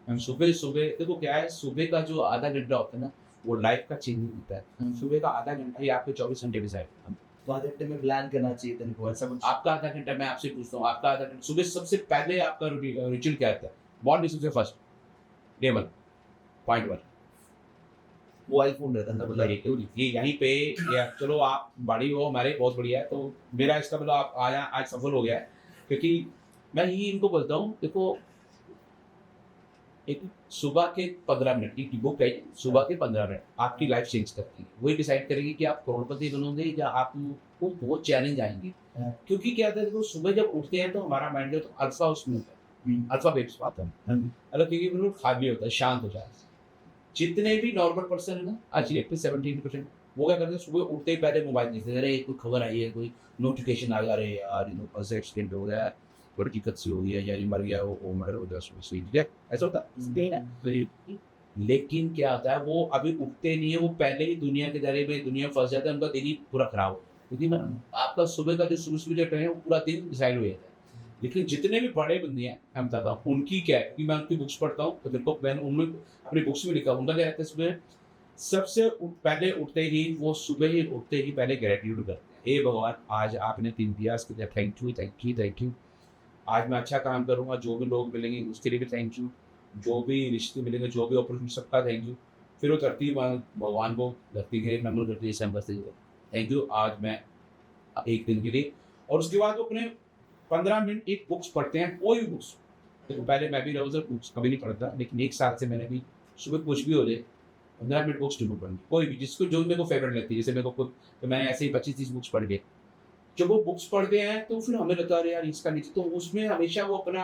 नहीं। सुबह देखो क्या है, सुबह का जो आधा घंटा होता है ना, वो लाइफ का चेंज होता है। सुबह का आधा घंटा ही आपके 24 घंटे डिसाइड। तो आधे घंटे में प्लान करना चाहिए तेरे को, ऐसा कुछ? आपका आधा घंटा, मैं आपसे पूछता हूँ, आपका आधा घंटा सुबह सबसे पहले आपका रिचुअल क्या रहता है? मॉर्निंग सबसे first table point 1 mobile phone रहता था, मतलब ये यहीं पे, या चलो आप बड़ी हो, हमारे बहुत बढ़िया है। तो मेरा इसका मतलब आप आया आज सफल हो गया है, क्योंकि मैं यही इनको बोलता हूँ। देखो, एक सुबह के 15 मिनट की बुक है, सुबह के 15 मिनट आपकी लाइफ चेंज करती है। वही डिसाइड करेगी कि आप करोड़पति बनोगे या आपको बहुत चैलेंज आएंगे। क्योंकि क्या होता है, देखो सुबह जब उठते हैं तो हमारा माइंड जो तो अल्फा उसमें होता है, अल्फा वेव्स आता है, मतलब क्योंकि बिल्कुल खाली होता है, शांत हो जाता है। जितने भी नॉर्मल पर्सन है ना, एक्चुअली 17% वो क्या करते हैं, सुबह उठते ही पहले मोबाइल देखते हैं, अरे कोई खबर आई है, कोई नोटिफिकेशन आ गया, अरे यार ऐसे एक्सीडेंट हो गया, बड़ी दिक्कत सी हो गई है, या मर गया वो मर हो गया, ऐसा होता है। लेकिन क्या होता है, वो अभी उठते नहीं है, वो पहले ही दुनिया के दायरे में दुनिया में फंस जाता है, उनका दिन ही पूरा खराब हो। क्योंकि ना आपका सुबह का जो सुबह जो टाइम है वो पूरा दिन डिसाइड हो जाता है। लेकिन जितने भी बड़े बंदे हैं, मैं बताता हूँ उनकी क्या है, कि मैं उनकी बुक्स पढ़ता हूँ, तो देखो मैंने उनमें अपनी बुक्स में लिखा, उनका क्या रहता है, सुबह सबसे पहले उठते ही वो सुबह ही उठते ही पहले ग्रेटिट्यूड करते हैं। हे भगवान, आज आपने दिन दिया, इसके लिए थैंक यू। आज मैं अच्छा काम करूँगा, जो भी लोग मिलेंगे उसके लिए भी थैंक यू, जो भी रिश्ते मिलेंगे, जो भी अपॉर्चुनिटी, सबका थैंक यू। फिर वो धरती भगवान को धरती के नमन करती है, थैंक यू आज मैं एक दिन के लिए। और उसके बाद वो अपने 15 मिनट एक बुक्स पढ़ते हैं, कोई भी बुक्स। तो पहले मैं भी रेगुलर बुक्स कभी नहीं पढ़ता, लेकिन 1 साल से मैंने भी सुबह कुछ भी हो जाए 15 मिनट बुक्स जरूर पढ़नी, कोई भी जिसको जो मेरे को फेवरेट लगती है। जैसे मेरे को खुद, तो मैंने ऐसे ही 25-30 बुक्स पढ़ लिए। जब वो बुक्स पढ़ते हैं तो फिर हमें लगता है यार इसका नीचे, तो उसमें हमेशा वो अपना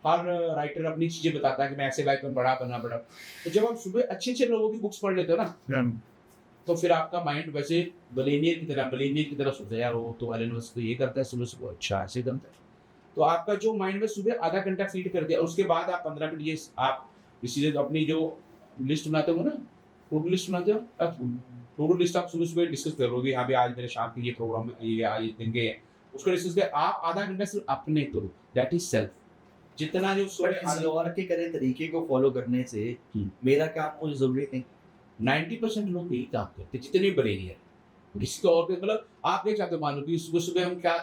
हर राइटर अपनी चीजें बताता है कि मैं ऐसे लाइफ में बड़ा बनना पड़ा। तो जब आप सुबह अच्छे लोगों की बुक्स पढ़ लेते हो ना, तो फिर आपका माइंड वैसे बलेनियर की तरह सोचता है, यार वो तो एलन मस्क तो ये करता है सुबह, अच्छा ऐसे करता है। तो आपका जो माइंड में सुबह आधा घंटा फीड कर दिया, उसके बाद आप 15 मिनट ये आप इसीलिए अपनी जो लिस्ट बनाते हो ना, टू लिस्ट बनाते हो, टू लिस्ट आप सुबह डिस्कस करोगे, यहाँ पे आज मेरे शाम के ये प्रोग्राम है, ये आज दिन के उसको डिस्कस कर, आप आधा घंटा सिर्फ अपने करो, दैट इज सेल्फ। जितना जो किसी और के करे तरीके को फॉलो करने से मेरा काम मुझे जरूरी नहीं। 90% लोग यही काम करते, जितने भी बड़े हैं। किसी को और के मतलब आप क्या चाहते हो, मान लो कि सुबह सुबह हम क्या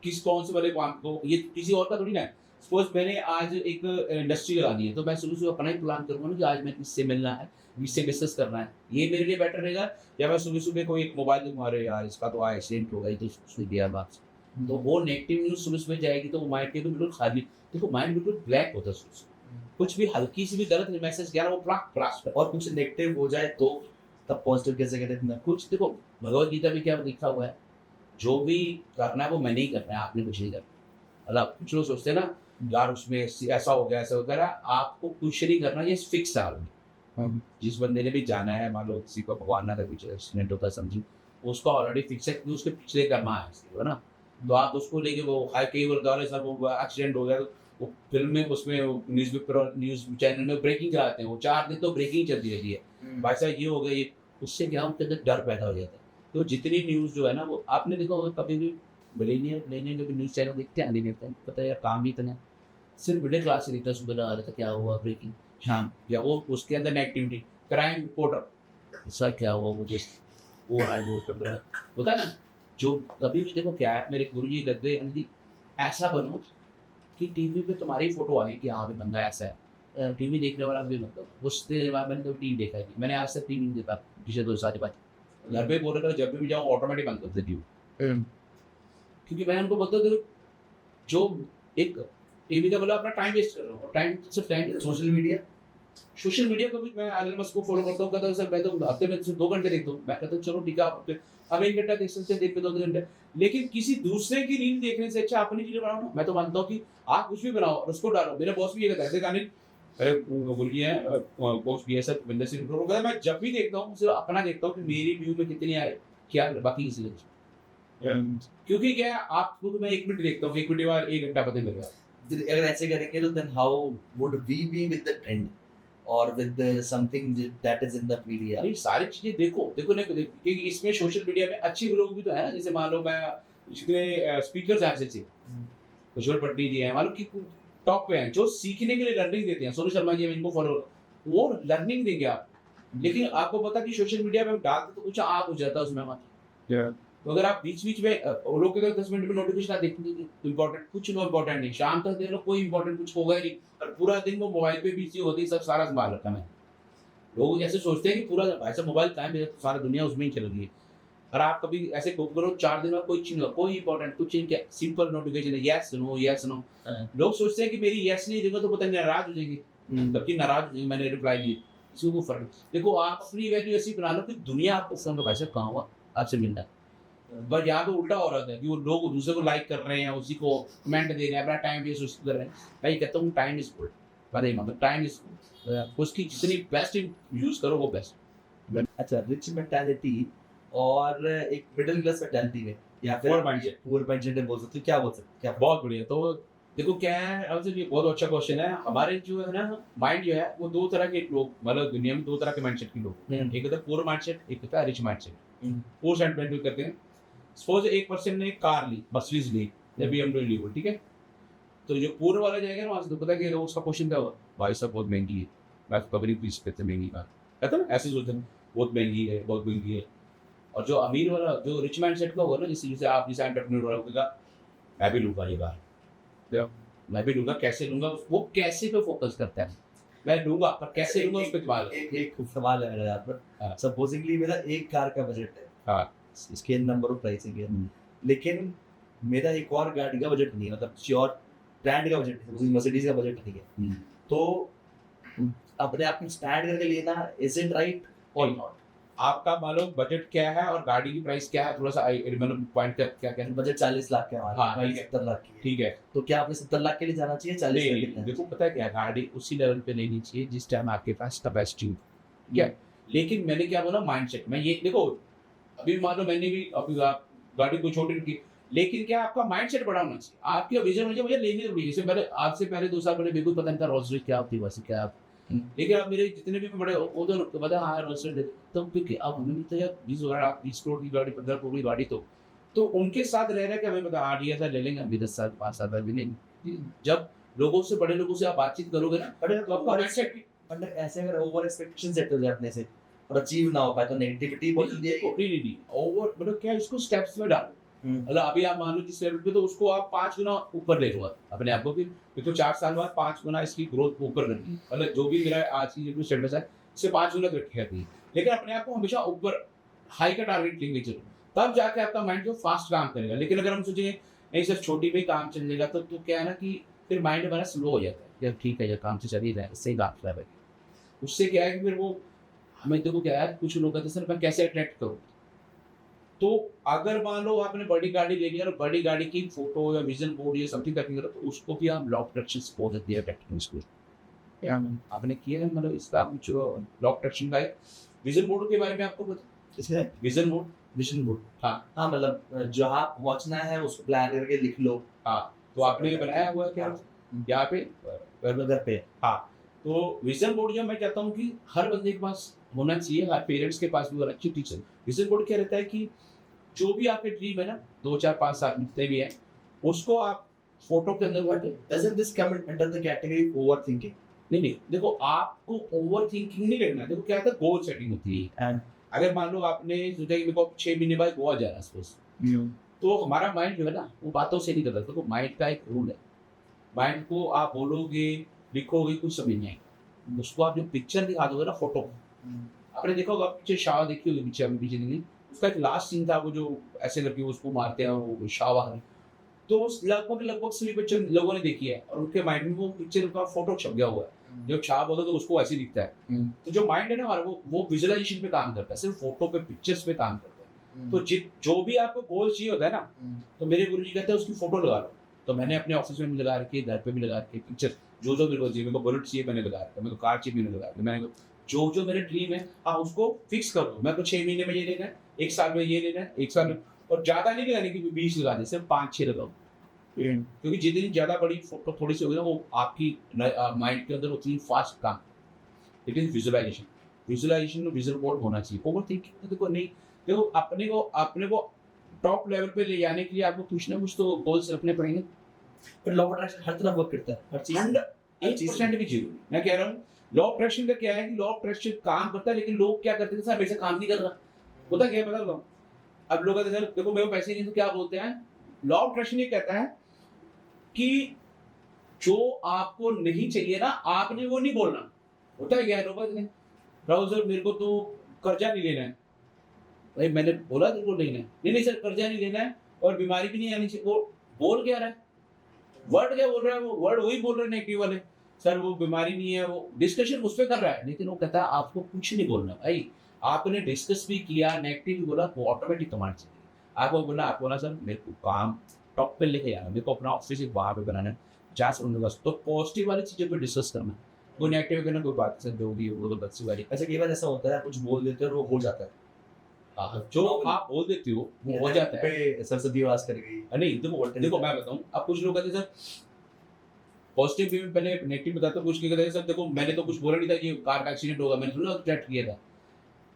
कौन से वाले काम को, ये किसी और का थोड़ी ना है। सपोज मैंने आज एक इंडस्ट्री लगानी है, तो मैं सुबह सुबह अपना ही प्लान करूंगा ना कि आज मैं किससे मिलना है, किससे डिस्कस करना है, ये मेरे लिए बेटर रहेगा। या मैं सुबह सुबह कोई एक मोबाइल दूंगा, अरे यार इसका तो एक्सीडेंट हो गई, तो उसने दिया बात, तो वो नेगेटिव न्यूज़ सुबह-सुबह जाएगी, तो वो माइंड के तो बिल्कुल खाली, देखो माइंड बिल्कुल ब्लैक होता है सुबह-सुबह। कुछ भी हल्की सी भी गलत मैसेज गया ना, वो ब्लास्ट। और कुछ नेगेटिव हो जाए तो तब पॉजिटिव कैसे करें इतना? कुछ देखो, भगवद गीता में क्या लिखा हुआ है, जो भी करना है वो मैंने ही करना है, आपने कुछ नहीं करना। मतलब कुछ लोग सोचते हैं ना, यार उसमें ऐसा हो गया, ऐसा हो गया, आपको कुछ नहीं करना, ये फिक्स है ऑलरेडी। जिस बंदे ने भी जाना है, मान लो किसी को भगवान ना करे पीछे एक्सीडेंट होता है समझिए, उसका ऑलरेडी फिक्स है कि उसके पिछले कर्मा है, है ना? तो आप उसको लेके वो हाई, कई बार सर वो एक्सीडेंट हो गया, तो वो फिल्म में उसमें न्यूज़पेपर और न्यूज़ चैनल में ब्रेकिंग कराते हैं, वो 4 दिन तो ब्रेकिंग चलती रहती है। भाई साहब ये हो गया, ये उससे क्या उनके अंदर डर पैदा हो जाता है। तो जितनी न्यूज़ जो है ना, वो आपने देखा होगा कभी भी मिलेनियर जो भी न्यूज़ चैनल देखते हैं, नहीं देखते हैं, पता है यार काम भी इतना है। सिर्फ मिडिल क्लास से देखता है, सुबह लगा रहता है क्या हुआ ब्रेकिंग, शाम या वो उसके अंदर नेगेटिविटी, क्राइम रिपोर्टर, ऐसा क्या हुआ, वो जस्ट वो है वो सब रहा है। होता है ना, जो कभी भी देखो क्या है, मेरे गुरुजी कहते हैं कि ऐसा बनो कि टीवी पे तुम्हारी फोटो आए कि हाँ भाई बंदा ऐसा है। टीवी देखने वाला भी मतलब उससे बाद मैंने तो टीवी देखा है, मैंने आज तक टीवी नहीं देखा पिछले 2 साल के बाद। घर पे बोल रहा था जब भी जाओ ऑटोमेटिक बंद कर देती हूँ, क्योंकि मैं उनको बोलता हूँ जो एक टीवी का मतलब अपना टाइम वेस्ट कर रहा हूँ, टाइम सिर्फ टाइम। सोशल मीडिया को भी मैं एलन मस्क को फॉलो करता हूँ, कहता हूँ सर मैं तो हफ्ते में सिर्फ 2 घंटे देखता हूँ। मैं कहता हूँ चलो ठीक है, आप अब 1 घंटा देख सकते हैं, देख पे 2 घंटे, लेकिन किसी दूसरे की रील देखने से अच्छा अपनी चीजें बनाओ ना। मैं तो मानता हूँ कि आप कुछ भी बनाओ और उसको डालो। मेरा बॉस भी ये कहता है, ऐसे गाने अरे बोलिए है बॉस भी ऐसा विंडो से कंट्रोल करता है। मैं जब भी देखता हूँ सिर्फ अपना देखता हूँ कि मेरी व्यू में कितनी आए, क्या बाकी किसी ने, क्योंकि क्या है आपको तो मैं 1 मिनट देखता हूँ, 1 मिनट के बाद 1 घंटा पता नहीं लगेगा। अगर ऐसे करेंगे तो then how would we be with the trend और with something that is in the media? अरे सारी चीजें देखो देखो नहीं देखो, क्योंकि इसमें सोशल मीडिया में अच्छे लोग भी तो है ना। जैसे मान लो मैं जितने स्पीकर्स हैं ऐसे कुशल पटनी जी हैं, मान लो कि टॉप पे हैं, जो सीखने के लिए लर्निंग देते हैं। सोनू शर्मा जी, मैं इनको फॉलो, वो लर्निंग देंगे आप। लेकिन आपको पता कि सोशल मीडिया पे डालते तो कुछ आप हो जाता है उसमें हमारा। तो अगर आप बीच-बीच में वो लोग के 10 मिनट में नोटिफिकेशन देखेंगे कि इम्पोर्टेंट कुछ नो इम्पोर्टेंट नहीं, शाम तक देख लो कोई इम्पोर्टेंट कुछ होगा ही नहीं, और पूरा दिन वो मोबाइल पे बिजी होते ही सब सारा संभाल रखा है। लोग ऐसे सोचते हैं कि पूरा भाई साहब मोबाइल कहाँ है, तो सारी दुनिया उसमें ही चल रही है। और आप कभी ऐसे करो 4 दिन में कोई चीज कोई इंपॉर्टेंट कुछ नहीं, क्या सिंपल नोटिफिकेशन है, यस नो। लोग सोचते हैं कि मेरी यस नहीं देखो तो पता नहीं नाराज हो जाएंगे, जबकि नाराज हो जाएंगे मैंने रिप्लाई दिया, किसी को फर्क। देखो आप अपनी वैल्यू ऐसी बना लो कि दुनिया आपको फोन भाई साहब कहाँ हुआ आपसे मिलना है। बट यहाँ तो उल्टा हो रहा था कि वो लोग दूसरे को लाइक कर रहे हैं, उसी को कमेंट दे रहे हैं, अपना टाइम वेस्ट उसी कर रहे हैं। मैं कहता हूँ टाइम इज गोल्ड, अरे मतलब टाइम इज उसकी जितनी बेस्ट यूज करो वो बेस्ट। अच्छा, रिच मेंटालिटी और एक मिडिल क्लास मेंटालिटी में या फिर पुअर माइंडसेट बोल सकते हो, क्या बोल सकते क्या? बहुत बढ़िया। तो देखो क्या है, अब ये बहुत अच्छा क्वेश्चन है। हमारे जो है ना माइंड जो है वो 2 तरह के लोग, मतलब दुनिया में 2 तरह के माइंडसेट के लोग, एक होता है पुअर माइंडसेट, एक होता है रिच माइंडसेट। पुअर सेंटिमेंट करते हैं। सपोज एक पर्सन ने कार ली, मर्सिडीज ली या बीएमडब्ल्यू ली, ठीक है, तो जो पूर्व वाला जाएगा ना वहाँ से, तो पता है कि उसका क्वेश्चन क्या होगा, भाई साहब बहुत महंगी है, मैं तो कभी नहीं पीस पे महंगी कार, कहता ना ऐसे सोचते हैं बहुत महंगी है, बहुत महंगी है। और जो अमीर वाला जो रिच माइंड सेट का होगा ना, जैसे आप जैसे एंटरप्रेन्योर वाला होगा, मैं भी लूँगा ये कार, मैं भी लूँगा, कैसे लूँगा, वो कैसे पे फोकस करता है। मैं लूँगा पर कैसे लूँगा उस पर दिमाग। एक सवाल है मेरा यहाँ पर। सपोजिंगली मेरा एक कार का बजट है, हाँ, इसके नंबर ऑफ प्राइसिंग है, लेकिन मेरा एक और गाड़ी का बजट नहीं है, मतलब श्योर ब्रांड का बजट नहीं है, मर्सिडीज का बजट नहीं है। तो अपने आप में स्टैंड करके लेना इज इट राइट और नॉट? आपका मालूम बजट क्या है और गाड़ी की प्राइस क्या है, थोड़ा सा मतलब पॉइंट क्या क्या है। बजट 40 लाख का है, हाँ, 70 लाख की, ठीक है। तो क्या आपने 70 लाख के लिए जाना चाहिए, 40 लाख के लिए? देखो पता है क्या, गाड़ी उसी लेवल पे लेनी चाहिए जिस टाइम आपके पास कैपेसिटी हो, क्या। लेकिन मैंने क्या बोला, माइंडसेट में ये देखो, अभी मान लो मैंने भी अभी गाड़ी को छोटी की, लेकिन क्या आपका माइंडसेट बड़ा होना चाहिए, आपकी विजन मुझे लेनी होगी। जैसे मैंने आज से पहले 2 साल पहले बिल्कुल पता नहीं था रोल्स रॉयस क्या होती है, वैसे क्या। लेकिन अब मेरे जितने भी बड़े वो तो पता हाँ रोल्स रॉयस, तो क्योंकि अब हमें तो यार 20 करोड़ की गाड़ी, 15 करोड़ की गाड़ी, तो उनके साथ रह रहे कि हमें पता 8 ले लेंगे, अभी 10 साल 5 साल भी नहीं। जब लोगों से, बड़े लोगों से आप बातचीत करोगे ना, तो आपका माइंडसेट ऐसे अगर ओवर एक्सपेक्टेशन सेट हो जाए अपने से, और अचीव ना हो पाए तो नेगेटिविटी बहुत जल्दी आएगी। नहीं ओवर मतलब क्या है, इसको स्टेप्स में डालो। मतलब अभी आप मान लो जिस लेवल पे, तो उसको आप 5 गुना ऊपर ले लो अपने आप को, कि तो 4 साल बाद 5 गुना इसकी ग्रोथ ऊपर करनी है। मतलब जो भी मेरा आज की जो स्टेटस है इससे 5 गुना तरक्की करनी है, लेकिन अपने आप को हमेशा ऊपर हाई का टारगेट लेके चलो, तब जाके आपका माइंड जो फास्ट काम करेगा। लेकिन अगर हम सोचेंगे नहीं सिर्फ छोटी पे ही काम चलेगा, तो क्या है ना कि फिर माइंड हमारा स्लो हो जाता है। यार ठीक है, ये काम से चल ही रहा है, इससे ही बात है। उससे क्या है कि फिर वो हमें देखो क्या है, कुछ लोग कहते हैं सर मैं कैसे अट्रैक्ट करूँ। तो अगर मान लो आपने बड़ी गाड़ी ले लिया और बड़ी गाड़ी की फोटो या विजन बोर्ड या समथिंग करनी करो, तो उसको भी आप लॉ ऑफ अट्रैक्शन बोल सकते हैं टेक्निकल स्कूल। आपने किया है मतलब इसका कुछ लॉ ऑफ अट्रैक्शन का विजन बोर्ड के बारे में आपको पता है? विजन बोर्ड, विजन बोर्ड, हाँ हाँ मतलब जहाँ पहुँचना है उसको प्लान करके लिख लो। हाँ, तो आपने बनाया हुआ है क्या यहाँ पे घर पे? हाँ, तो विजन बोर्ड जो मैं कहता हूँ कि हर बंदे के पास होना चाहिए, हर पेरेंट्स के पास भी होना चाहिए, टीचर। विजन बोर्ड क्या रहता है कि जो भी आपके ड्रीम है ना, 2 4 5 7 जितने भी है, उसको आप फोटो के अंदर बांटे। Doesn't this come under the category of overthinking? नहीं देखो, आपको ओवर थिंकिंग नहीं करना है। देखो क्या होता है, गोल सेटिंग होती है। And अगर मान लो आपने सोचा कि मेरे को 6 महीने बाद गोवा जाना है सपोज, तो हमारा माइंड जो है ना वो बातों से नहीं करता। देखो माइंड का एक रूल है, माइंड को आप बोलोगे लिखोगे कुछ समझ नहीं आएगा, उसको आप जो पिक्चर दिखा दोगे ना, फोटो, आपने देखा होगा पीछे शाह देखी होगी, पीछे अभी पीछे नहीं, उसका एक लास्ट सीन था, वो जो ऐसे करके उसको मारते हैं वो शाह, तो लगभग सभी पिक्चर लोगों ने देखी है और उनके माइंड में वो पिक्चर का फोटो छप गया हुआ है। जब शाह बोलते तो उसको ऐसे दिखता है। तो जो माइंड है ना हमारा, वो विजुअलाइजेशन पे काम करता है, सिर्फ फोटो पे पिक्चर्स पे काम करता है। तो जो भी आपको गोल चाहिए होता है ना, तो मेरे गुरुजी कहते हैं उसकी फोटो लगा लो। तो मैंने अपने ऑफिस में भी लगा रखी है, घर पे भी लगा रखी है पिक्चर, जो मेरे को चाहिए। मेरे को बुलेट चाहिए, मैंने लगा रखा है। मेरे को कार चाहिए, मैंने लगा रखा है। मैंने जो मेरे ड्रीम है, हाँ उसको फिक्स कर दो। मेरे को 6 महीने में ये लेना है, 1 साल में ये लेना है, 1 साल में, और ज्यादा नहीं लगाने की 20 लगा दे, सिर्फ 5 6 लगाओ। क्योंकि जितनी ज्यादा बड़ी फोटो थोड़ी सी होगी ना, वो आपकी माइंड के अंदर उतनी फास्ट काम। लेकिन विजुअलाइजेशन विजुअल बोर्ड होना चाहिए। ओवर थिंकिंग देखो नहीं, देखो अपने को टॉप लेवल पे ले जाने के लिए आपको कुछ ना कुछ तो गोल्स रखने पड़ेंगे। पर लॉ ऑफ अट्रैक्शन हर तरफ वर्क करता है, हर चीज 1% भी जीरो। मैं कह रहा हूँ लॉ ऑफ अट्रैक्शन का क्या है कि लॉ ऑफ अट्रैक्शन काम करता है, लेकिन लोग क्या करते हैं सर मेरे से काम नहीं कर रहा, होता क्या है बता दो। अब लोग कहते हैं देखो मेरे को पैसे नहीं, तो क्या बोलते हैं, लॉ ऑफ अट्रैक्शन ये कहता है कि जो आपको नहीं चाहिए ना, आपने वो नहीं बोलना। होता है क्या है, लोग राहुल सर मेरे को तो कर्जा नहीं लेना है। भाई मैंने बोला तेरे को लेना है, नहीं सर कर्जा नहीं लेना है और बीमारी भी नहीं आनी चाहिए। वो बोल क्या रहा है, वर्ड क्या बोल रहा है, वो वर्ड वही बोल रहे हैं नेगेटिव वाले। सर वो बीमारी नहीं है, वो डिस्कशन उस पर कर रहा है, लेकिन वो कहता है आपको कुछ नहीं बोलना। भाई आपने डिस्कस भी किया, नेगेटिव भी बोला, वो ऑटोमेटिक कमांड चलेगी। आपको बोला, आप बोला सर मेरे को काम टॉप पे लेके जाना, मेरे को अपना ऑफिस एक वहाँ पे बनाना है, जहाँ से उनके पास तो पॉजिटिव वाली चीज़ों पे डिस्कस करना है। वो नेगेटिव करना कोई बात सर, जो भी वो तो बच्ची वाली। अच्छा कई बार ऐसा होता है कुछ बोल देते हो और वो हो जाता है, जो आप बोल देते हो वो हो जाता है। सरस्वती आवाज कर गई, नहीं देखो मैं बताऊं, अब कुछ लोग कहते हैं सर पॉजिटिव भी, पहले नेगेटिव बताता हूँ। कुछ कहते हैं सर देखो मैंने तो कुछ बोला नहीं था, ये कार का एक्सीडेंट होगा, मैंने थोड़ा अट्रैक्ट किया था।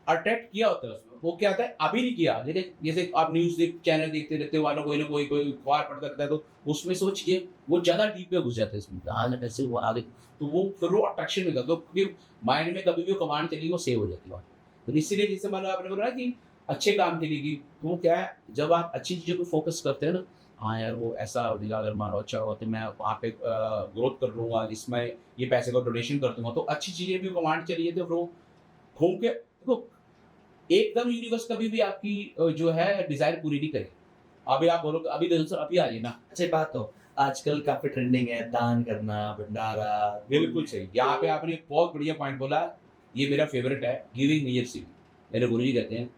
अट्रैक्ट किया होता है उसमें, वो क्या होता है अभी नहीं किया, लेकिन जैसे आप न्यूज़ चैनल देखते रहते हो, वालों कोई ना कोई अखबार पढ़ता रहता है, तो उसमें सोचिए वो ज़्यादा डीप में घुस जाता है इसमें, हाँ ऐसे वो आगे, तो वो फिर वो अट्रैक्शन में करता है, क्योंकि माइंड में कभी भी वो कमांड चलेगी वो सेव हो जाती है। तो इसीलिए जैसे मान लो आपने बोला कि अच्छे काम चलेगी, तो क्या है जब आप अच्छी चीज़ों पर फोकस करते हैं ना, हाँ यार वो ऐसा होगा, अगर मानो अच्छा हुआ तो मैं वहाँ पे ग्रोथ कर लूँगा, इसमें ये पैसे का डोनेशन कर दूंगा, तो अच्छी चीज़ें भी कमांड चलिए, तो वो घूम के देखो एकदम यूनिवर्स कभी भी आपकी जो है डिजायर पूरी नहीं करेगी। अभी आप बोलो अभी देखो सर अभी आ रही ना, अच्छी बात हो आजकल काफी ट्रेंडिंग है दान करना, भंडारा। बिल्कुल सही, यहाँ पे आपने एक बहुत बढ़िया पॉइंट बोला, ये मेरा फेवरेट है, गिविंग नियर। मेरे गुरुजी कहते हैं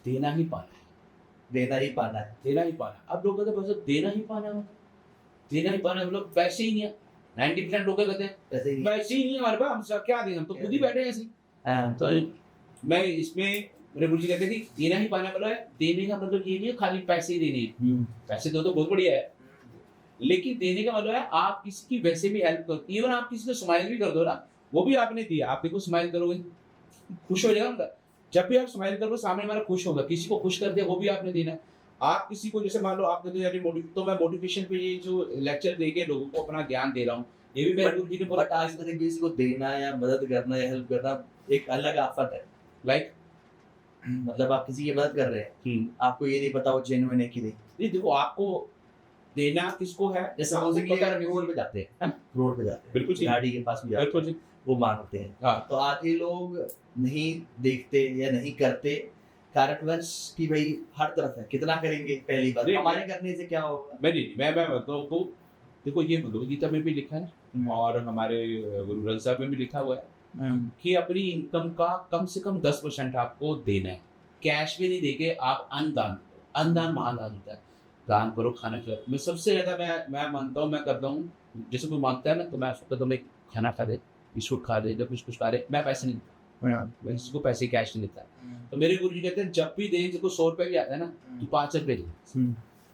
देना ही पाना है, देना ही पाना है, देना ही पाना। अब लोग कहते हैं बस देना ही पाना है, देना ही पाना मतलब पैसे ही नहीं है। 90% लोग कहते हैं पैसे ही नहीं है हमारे पास, हम क्या दें, हम तो खुद ही बैठे हैं ऐसे। तो मैं इसमें मेरे गुरुजी कहते थे देना ही पाना मतलब है, देने का मतलब ये नहीं है खाली पैसे ही देने, पैसे दो तो बहुत बढ़िया है, लेकिन देने का मतलब है आप किसी की वैसे भी हेल्प करो, इवन आप किसी को स्माइल भी कर दो ना, वो भी आपने दिया, आप देखो स्माइल करोगे खुश हो जाएगा उनका। जब भी आप स्माइल करोगे सामने हमारा खुश होगा, किसी को खुश कर दिया वो भी आपने देना है। आप किसी को जैसे मान लो आप कहते हैं तो मैं मोटिवेशन पे ये जो लेक्चर दे के लोगों को अपना ज्ञान दे रहा हूँ, ये भी मेरे गुरुजी ने बोला। बट आज तक किसी को देना या मदद करना या हेल्प करना एक अलग आफत है। लाइक मतलब आप किसी की मदद कर रहे हैं, आपको ये नहीं पता वो जेन्युइन है कि नहीं। नहीं देखो, आपको देना किसको है, जैसे आपको सपोजिंगली पता अगर नहीं। रोड पे जाते हैं, रोड पे जाते हैं, बिल्कुल सही। गाड़ी के पास भी जाते बिल्कुल हैं, जी। वो मांगते हैं, हाँ तो आधे लोग नहीं देखते या नहीं करते कारणवश कि भाई हर तरफ है, कितना करेंगे पहली बार, नहीं, हमारे करने से क्या होगा। मैं बताऊँ तो देखो, ये भगवद गीता में भी लिखा है और हमारे गुरु ग्रंथ साहब में भी लिखा हुआ है कि अपनी इनकम का कम से कम 10% आपको देना है। कैश भी नहीं देके आप अन्नदान महादान होता है। दान करो, खाना खिलाओ। मैं सबसे ज़्यादा मैं मानता हूँ, मैं करता हूँ। जैसे कोई मांगता है ना, तो मैं उसको कहता हूँ भाई खाना खा दे, बिस्कुट खा दे, जब कुछ खा दे, मैं पैसे नहीं देता। मैं किसी को पैसे कैश नहीं देता। तो मेरे गुरु जी कहते हैं जब भी दे, जिसको 100 रुपये भी आता है ना, तो 5 रुपये दे।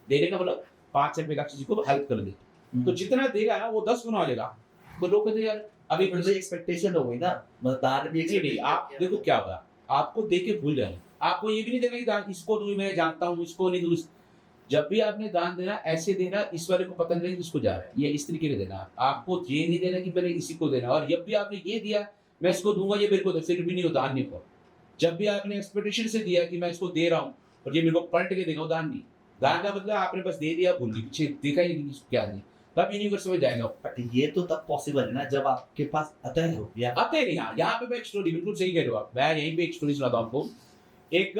देने का मतलब 5 रुपये का किसी को हेल्प कर दे, तो जितना देगा ना वो 10 गुना हो जाएगा। तो लोग कहते हैं यार अभी फिर तो एक्सपेक्टेशन हो गई ना, मतलब दान भी नहीं, आप देखो क्या होगा, आपको दे के भूल जाए। आपको ये भी नहीं देना कि दान इसको दूं, मैं जानता हूँ इसको नहीं दूं। जब भी आपने दान देना, ऐसे देना इस वाले को पता नहीं किसको जा रहा है, ये इस तरीके से देना। आपको ये नहीं देना कि मैंने इसी को देना, और जब भी आपने ये दिया मैं इसको दूंगा, ये मेरे को दे, फिर भी नहीं हो, दान नहीं हो। जब भी आपने एक्सपेक्टेशन से दिया कि मैं इसको दे रहा हूँ और ये मेरे को पलट के देगा, वो दान नहीं। दान का मतलब आपने बस दे दिया, भूल गई, पीछे देखा ही नहीं क्या नहीं, तब यूनिवर्स में जाएगा। बट ये तो तब पॉसिबल है ना जब आपके पास अतः हो या आते नहीं। यहाँ पे मैं एक स्टोरी, बिल्कुल सही कह रहे हो आप, मैं यहीं पे एक स्टोरी सुनाता हूँ आपको। एक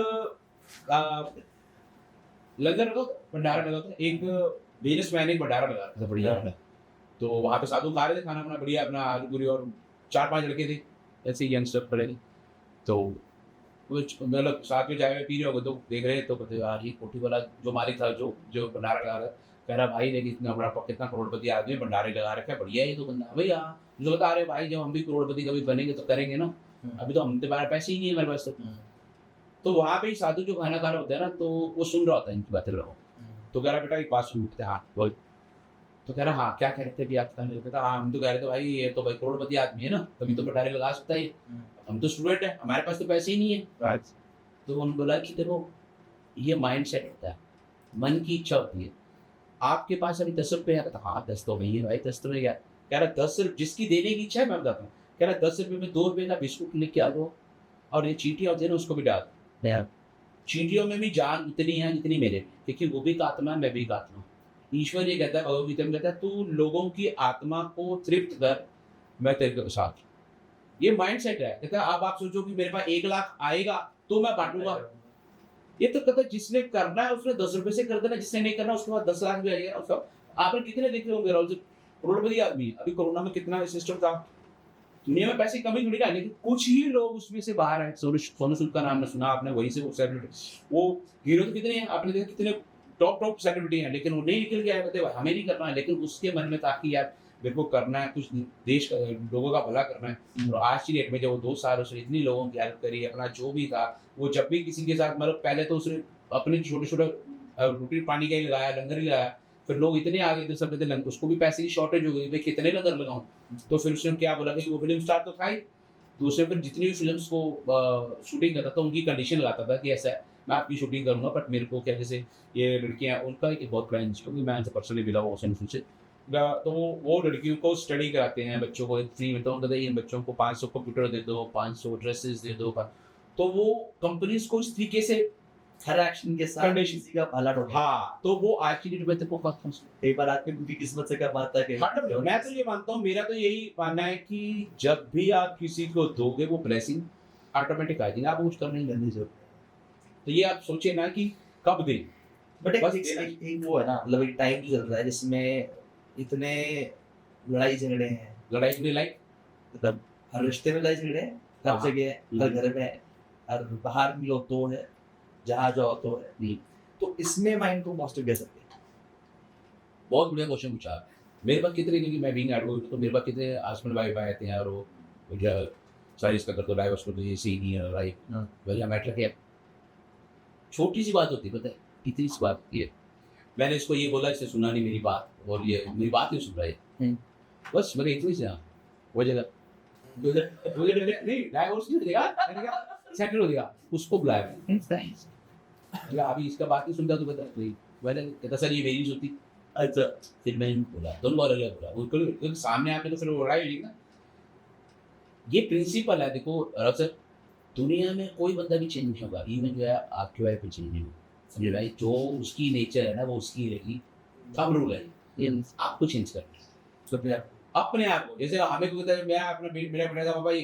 लंगर लगा था, भंडारा लगा था, एक बिजनेसमैन एक भंडारा लगा था बढ़िया। तो वहाँ पे साधु खा रहे थे खाना अपना बढ़िया, अपना आलू पूरी, और 4-5 लड़के थे ऐसे यंगस्टर पड़े थे। तो मतलब साथ में चाय में पी रहे होगे तो देख रहे, तो कहते यार ये कोठी वाला जो मालिक था, जो भंडारा लगा रहा है, कह रहा भाई देखिए इतना बड़ा कितना करोड़पति आदमी भंडारे लगा रखा है, बढ़िया ये तो बंदा भैया। जो बता रहे भाई जब हम भी करोड़पति कभी बनेंगे तो करेंगे ना, अभी तो हम तुम्हारे पैसे ही नहीं है मेरे पास। तो वहाँ पे साधु जो खाना खा रहा होता है ना, तो वो सुन रहा होता है इनकी बातें रहो। तो कह रहा बेटा एक बात सुनते, हाँ बोल। तो कह रहा हाँ क्या कह रहे थे, आप कहता हाँ हम तो कह रहे थे भाई ये तो भाई करोड़पति आदमी है ना, तभी तो भंडारे लगा सकता है, हम तो स्टूडेंट है, हमारे पास तो पैसे ही नहीं है। तो उन्होंने बोला कि देखो ये माइंड सेट होता है, मन की इच्छा होती है। आपके पास अभी 10 रुपये है, हाँ 10 तो नहीं है भाई, 10 तो नहीं है। कह रहा 10 रुपये जिसकी देने की इच्छा है मैं बताता हूँ, कह रहा 10 रुपये में 2 रुपये का बिस्कुट लेके आ दो, और ये चींटियाँ होती है ना उसको भी डाल दो। चींटियों में भी जान उतनी है जितनी मेरे, क्योंकि वो भी एक आत्मा है, मैं भी एक आत्मा हूँ। ईश्वर ये कहता है, भगवद गीता में कहता है, तू लोगों की आत्मा को तृप्त कर, मैं तेरे साथ। ये माइंड सेट है। कहता है अब आप सोचो कि मेरे पास 1 लाख आएगा तो मैं बांटूंगा, ये तो कहता है जिसने करना है उसने 10 रुपए से कर देना, जिसने नहीं करना उसके बाद 10 लाख भी आ जाएगा उसका। आपने कितने देखे होंगे राहुल जी, करोड़पति आदमी, अभी कोरोना में कितना सिस्टम था, दुनिया में पैसे कमी थोड़ी ना, लेकिन कुछ ही लोग उसमें से बाहर आए। सोनू सूद का नाम सुना आपने, वहीं से वो सेलिब्रिटी, वो हीरो तो कितने हैं आपने देखा, कितने टॉप सेलिब्रिटी हैं, लेकिन वो नहीं निकल के आए, कहते हमें नहीं करना है, लेकिन उसके मन में था कि यार मेरे को करना है, कुछ देश का लोगों का भला करना है। और आज की डेट में जब वो 2 साल उसने इतनी लोगों की हेल्प करी, अपना जो भी था वो जब भी किसी के साथ, मतलब पहले तो उसने अपने छोटे रोटी पानी का ही लगाया, लंगर ही लगाया, फिर लोग इतने आ गए थे सब कहते लंगर, उसको भी पैसे की शॉर्टेज हो गई, भाई कितने लंगर लगाऊं। तो फिर उसने क्या बोला कि वो फिल्म स्टार तो था ही, दूसरे फिर जितनी भी फिल्म को शूटिंग करता था उनकी कंडीशन लगाता था कि ऐसा है मैं आपकी शूटिंग करूंगा, बट मेरे को क्या जैसे ये लड़कियां, उनका एक बहुत क्लाइंट, क्योंकि मैं पर्सनली मिला हुआ उनसे, तो वो लड़कियों को स्टडी कराते हैं, बच्चों को फ्री में। तो बताइए इन बच्चों को 500 कंप्यूटर दे दो, 500 ड्रेसेस दे दो, तो वो कंपनीज को इस तरीके से हर एक्शन के साथ किसी का भला ढूंढे। हाँ, तो वो आज की डेट में देखो एक बार आदमी उनकी किस्मत से क्या बात है। मैं तो ये मानता हूँ, मेरा तो यही मानना है कि जब भी आप किसी को दोगे वो ब्लेसिंग ऑटोमेटिक आएगी, आप कुछ करने लगने जरूरत। तो ये आप सोचिए ना कि कब दें, बट एक वो है ना, मतलब एक टाइम चल रहा है जिसमें इतने लड़ाई झगड़े हैं, लाइक मतलब हर रिश्ते में लड़ाई झगड़े हैं, हर जगह, हर घर में, हर बाहर मिलो तो है, जहाँ जाओ तो है। तो इसमें माइंड को मास्टर कैसे सकते हैं? बहुत बढ़िया क्वेश्चन पूछा। मेरे पास कितने, क्योंकि मैं बीइंग एडवोकेट, तो मेरे पास कितने हस्बैंड वाइफ आए थे यार, वो भैया सारी इसका कर दो, डाइवोर्स कर दो, ये सही नहीं है राइट, भैया मैटर क्या, छोटी सी बात होती है, पता है कितनी सी बात है। मैंने इसको ये बोला, इससे सुना नहीं मेरी बात, और ये मेरी बात नहीं सुन रहा है, बस मेरे इतनी से वो जगह नहीं डाइवोर्स नहीं देगा, सेटल हो जाएगा, उसको बुलाया। अभी इसका बात नहीं सुनता तो बता, मैंने कहता सर ये मेरी होती, अच्छा फिर मैं इनको बोला दोनों बार अलग बोला उनको क्योंकि सामने आके तो फिर वो लड़ाई हुई ना। ये प्रिंसिपल है देखो सर, दुनिया में कोई बंदा भी चेंज नहीं होगा, इवन जो है आपके वाइफ भी चेंज नहीं होगा, समझे भाई, जो उसकी नेचर है ना वो उसकी रहेगी, थंब रूल है, ये आपको चेंज करना है। तो फिर अपने आप को, जैसे हमें को कहता है मैं अपना मेरा बेटा था भाई,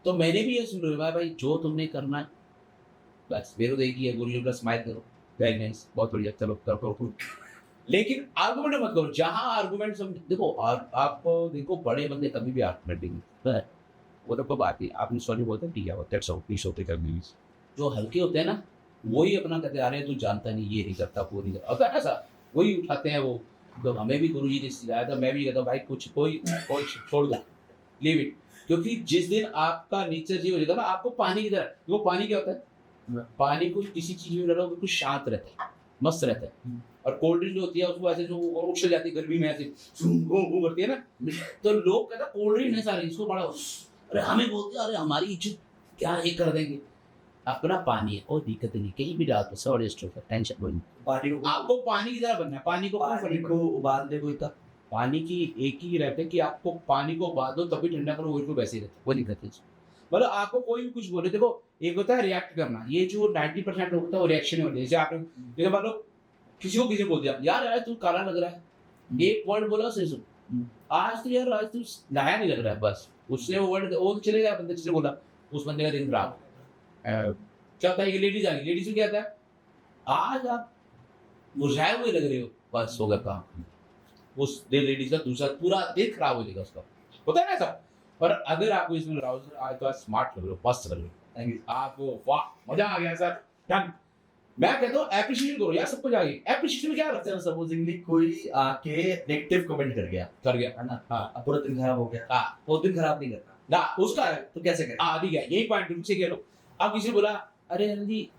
तो मैंने भी ये सुन रहा भाई जो तुमने करना है बस मेरे को देखिए गोली प्लस स्माइल करो, वेरी नाइस, बहुत बढ़िया, चलो करो। लेकिन आर्गुमेंट मत करो, जहां आर्गुमेंट देखो आप देखो बड़े बंदे कभी भी आर्गुमेंट नहीं, वो तो बात नहीं, आपने सॉरी बोलते हैं ठीक है, दैट्स ऑल, प्लीज होते कर प्लीज। जो हल्के होते हैं ना वही अपना कहते आ रहे हैं तू जानता नहीं, ये नहीं करता वो नहीं करता, अगर ऐसा वही उठाते हैं वो। तो हमें भी गुरुजी ने सिखाया था, मैं भी कहता हूँ भाई कुछ कोई छोड़ दो, लीव इट, क्योंकि जिस दिन आपका नेचर ये हो जाएगा ना, आपको पानी की तरह, वो पानी क्या होता है, पानी को किसी चीज में डालो बिल्कुल शांत रहता है, मस्त रहता है। और कोल्ड ड्रिंक जो होती है उसको ऐसे जो उछल जाती है गर्मी में ऐसे करती है ना, तो लोग कहते हैं कोल्ड ड्रिंक है सारी, इसको बड़ा अरे हमें बोलते हैं अरे हमारी इज्जत क्या ये कर देंगे, अपना पानी है कोई दिक्कत नहीं, कहीं भी डाल दो, सॉरी स्टोर टेंशन कोई नहीं, पानी को आपको पानी की तरह बनना है, पानी को उबाल दे कोई तब, पानी की एक ही रहता है कि आपको पानी को उबाल दो तभी ठंडा करो, वही को वैसे ही रहता है, कोई दिक्कत नहीं। मतलब आपको कोई भी कुछ बोले, देखो एक होता है रिएक्ट करना, ये जो 90% लोग होता है वो रिएक्शन होता है, जैसे आपने जैसे मान लो किसी बोल दिया यार यार तू काला लग रहा है, एक वर्ड बोला से सुन, आज तो यार आज तू नया नहीं लग रहा है, बस उसने वो वर्ड वो चले गया, बंदे जिसने बोला उस बंदे का दिन खराब। क्या होता है, ये लेडीज आ गई, लेडीज में क्या होता है, आज आप मुरझाए हुए लग रहे हो, बस होगा काम, उस दिन लेडीज का दूसरा पूरा दिन खराब हो जाएगा उसका, होता है ना ऐसा। पर अगर आपको इसमें राउजर आज तो स्मार्ट लग रहे हो, मस्त लग रहे हो, आपको वाह मजा आ गया सर, डन। मैं कहता हूँ एप्रिशिएट करो यार, सब कुछ आ गई, एप्रिशिएट में क्या रखते हैं, सपोजिंगली कोई आके नेगेटिव कमेंट कर गया है ना, हाँ अब पूरा दिन खराब हो गया, हाँ वो दिन खराब नहीं करना ना उसका है, तो कैसे करें, ठीक है यही पॉइंट तुमसे कह लो। अब किसी ने बोला अरे अनिल जी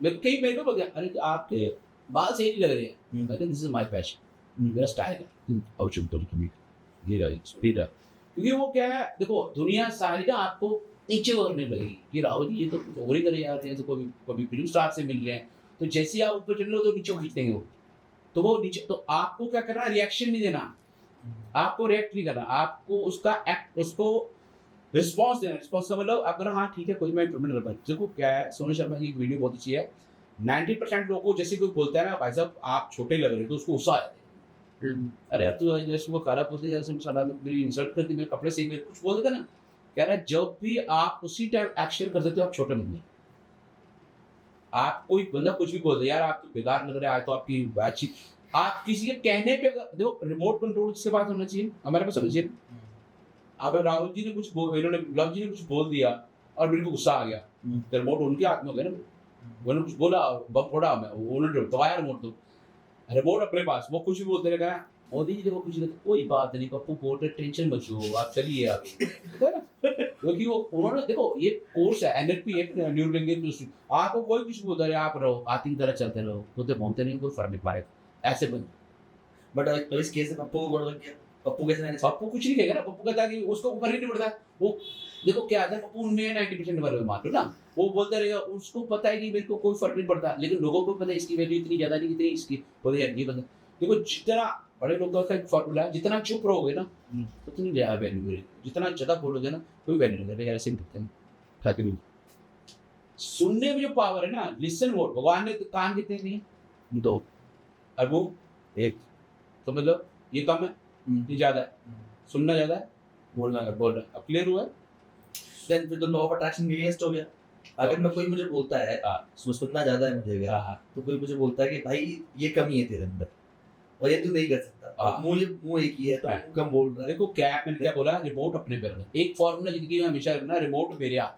मेरे को बोल दिया अरे आपके बाल सही नहीं लग रहे हैं, मैं दिस इज माय पैशन, मेरा स्टाइल है, और चुप तो ये रहा, क्योंकि वो क्या है देखो दुनिया सारी ना आपको नीचे करने लगेगी कि राहुल जी ये तो कुछ और ही करे यार, जैसे कभी फिल्म स्टार से मिल रहे हैं, तो जैसे ही आप ऊपर चल रहे हो तो नीचे खींच देंगे वो, तो वो नीचे, तो आपको क्या करना है, रिएक्शन नहीं देना, आपको रिएक्ट नहीं करना, आपको उसका एक्ट उसको रिस्पॉन्स देना, रिस्पॉन्स का मतलब आप कहना हाँ ठीक है कोई मैं इम्प्रूवमेंट कर पाऊँ। देखो क्या है, सोनू शर्मा की एक वीडियो बहुत अच्छी है, 90% लोगों को जैसे कोई बोलता है ना भाई साहब आप छोटे लग रहे हो तो उसको गुस्सा आ जाता है, अरे यार तू जैसे वो काला पोते जैसे साला मेरी इंसल्ट करती, मेरे कपड़े से मेरे कुछ बोल देता ना, कह रहा है जब भी आप उसी टाइम एक्शन कर देते हो आप छोटे बंदे, आप कोई बंदा कुछ भी बोल दे यार आप तो बेकार लग रहा है, तो आपकी बातचीत, आप किसी के कहने पे देखो रिमोट कंट्रोल से बात होना चाहिए हमारे पास, समझिए अब राहुल जी ने कुछ इन्होंने गुलाब जी ने कुछ बोल दिया और मेरे को गुस्सा आ गया, तो रिमोट उनके हाथ में हो गया ना, उन्होंने कुछ बोला बम फोड़ा, मैं उन्होंने दबाया रिमोट, तो रिमोट अपने पास, वो कुछ भी बोलते रहेगा, मोदी जी देखो कुछ कोई बात नहीं, पप्पू बोल रहे टेंशन मत लो आप चलिए आगे, क्योंकि वो उन्होंने देखो ये कोर्स है एनएलपी एक न्यूरो लैंग्वेज इंस्टीट्यूट, आपको कोई कुछ बोलता है आप रहो आती की तरह चलते रहो, तो घूमते नहीं कोई फर्क नहीं पाएगा ऐसे बन। बट इस केस में पप्पू को लग गया, पप्पू कैसे नहीं, पप्पू कुछ नहीं कहेगा ना, पप्पू कहता है कि उसको ऊपर ही नहीं पड़ता, वो देखो क्या आता है पप्पू उनमें 90% वाले मान लो ना, वो बोलता रहेगा उसको पता है कि मेरे को कोई फर्क नहीं पड़ता, लेकिन लोगों को पता है इसकी वैल्यू इतनी ज्यादा नहीं, इतनी इसकी बोले यार ये बंदा, देखो जितना बड़े लोगों का एक फॉर्मूला है, जितना चुप रहोगे ना उतनी ज्यादा वैल्यू मिलेगी, जितना ज्यादा बोलोगे ना कोई वैल्यू नहीं यार, ऐसे नहीं। सुनने में जो पावर है ना, लिसन मोड, भगवान ने कान कितने दिए, 2 और वो 1, समझ लो ये कम है ये ज्यादा है, सुनना ज्यादा है बोलना बोल रहा है, अब क्लियर हुआ है, देन फिर तो लॉ ऑफ अट्रैक्शन के अगेंस्ट हो गया। अगर मैं कोई मुझे बोलता है सुनना ज्यादा है मुझे तो कोई मुझे बोलता है कि भाई ये कमी है तेरे अंदर और ये तू नहीं कर सकता, मुंह एक ही है तो कम बोल रहा है। देखो क्या मैंने क्या बोला, रिमोट अपने पे रखना, एक फॉर्मूला जिंदगी में हमेशा रखना, रिमोट मेरे हाथ,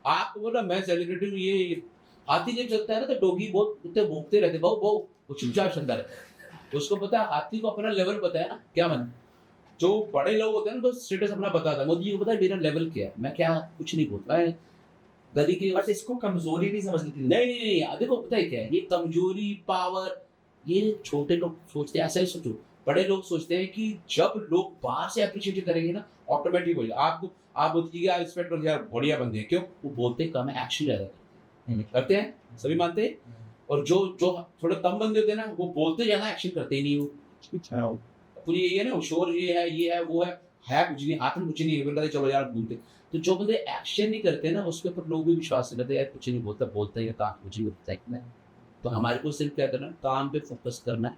आपको बोला मैं सेलिब्रिटी हूँ, ये हाथी जब चलता है ना तो डॉगी बहुत उतने भूखते रहते, बहु वो चुपचाप चलता रहता है, उसको पता है हाथी को अपना लेवल पता है ना, क्या मन जो बड़े लोग होते हैं ना तो स्टेटस अपना बताता है, मोदी जी को पता है मेरा लेवल क्या है, मैं क्या कुछ नहीं बोलता है गली के, बट इसको कमजोरी नहीं समझनी थी। नहीं देखो पता है क्या है, ये कमजोरी पावर ये छोटे लोग सोचते हैं, ऐसा ही सोचो, बड़े लोग सोचते हैं कि जब लोग बाहर से अप्रिशिएट करेंगे ना ऑटोमेटिक हो जाएगा, आपको आप बोलते हैं रिस्पेक्ट कर यार बढ़िया बंदे हैं, क्यों वो बोलते कम है एक्शन ज्यादा करते हैं, सभी मानते हैं, और जो थोड़े कम बंदे होते हैं ना वो बोलते ज्यादा एक्शन करते ही नहीं, वो पूरी ये है ना शोर ये है वो है कुछ नहीं हाथ में कुछ नहीं है बंदा चलो यार घूमते तो जो बंदे एक्शन नहीं करते ना उसके ऊपर लोग भी विश्वास नहीं करते यार कुछ नहीं बोलता है काम कुछ नहीं होता है तो हमारे को सिर्फ क्या करना काम पे फोकस करना है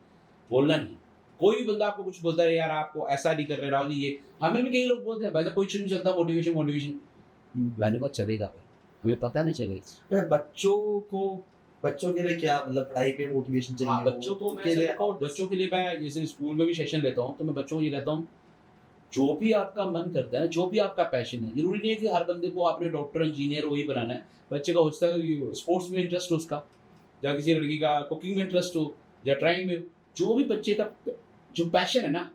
बोलना नहीं कोई भी बंदा आपको कुछ बोलता है यार आपको ऐसा नहीं कर रहे राहुल जी ये हमें भी कई लोग बोलते हैं भाई कुछ नहीं चलता मोटिवेशन मैंने कहा चलेगा हमें पता नहीं चलेगा बच्चों के लिए क्या मतलब पढ़ाई पे मोटिवेशन चाहिए हाँ बच्चों को बच्चों के लिए मैं जैसे स्कूल में भी सेशन लेता हूँ तो मैं बच्चों को ये कहता हूँ जो भी आपका मन करता है जो भी आपका पैशन है जरूरी नहीं है कि हर बंदे को आपने डॉक्टर इंजीनियर वही बनाना है बच्चे का होता है स्पोर्ट्स में इंटरेस्ट हो उसका या किसी लड़की का कुकिंग में इंटरेस्ट हो या ड्राइंग में जो भी बच्चे का जो पैशन है ना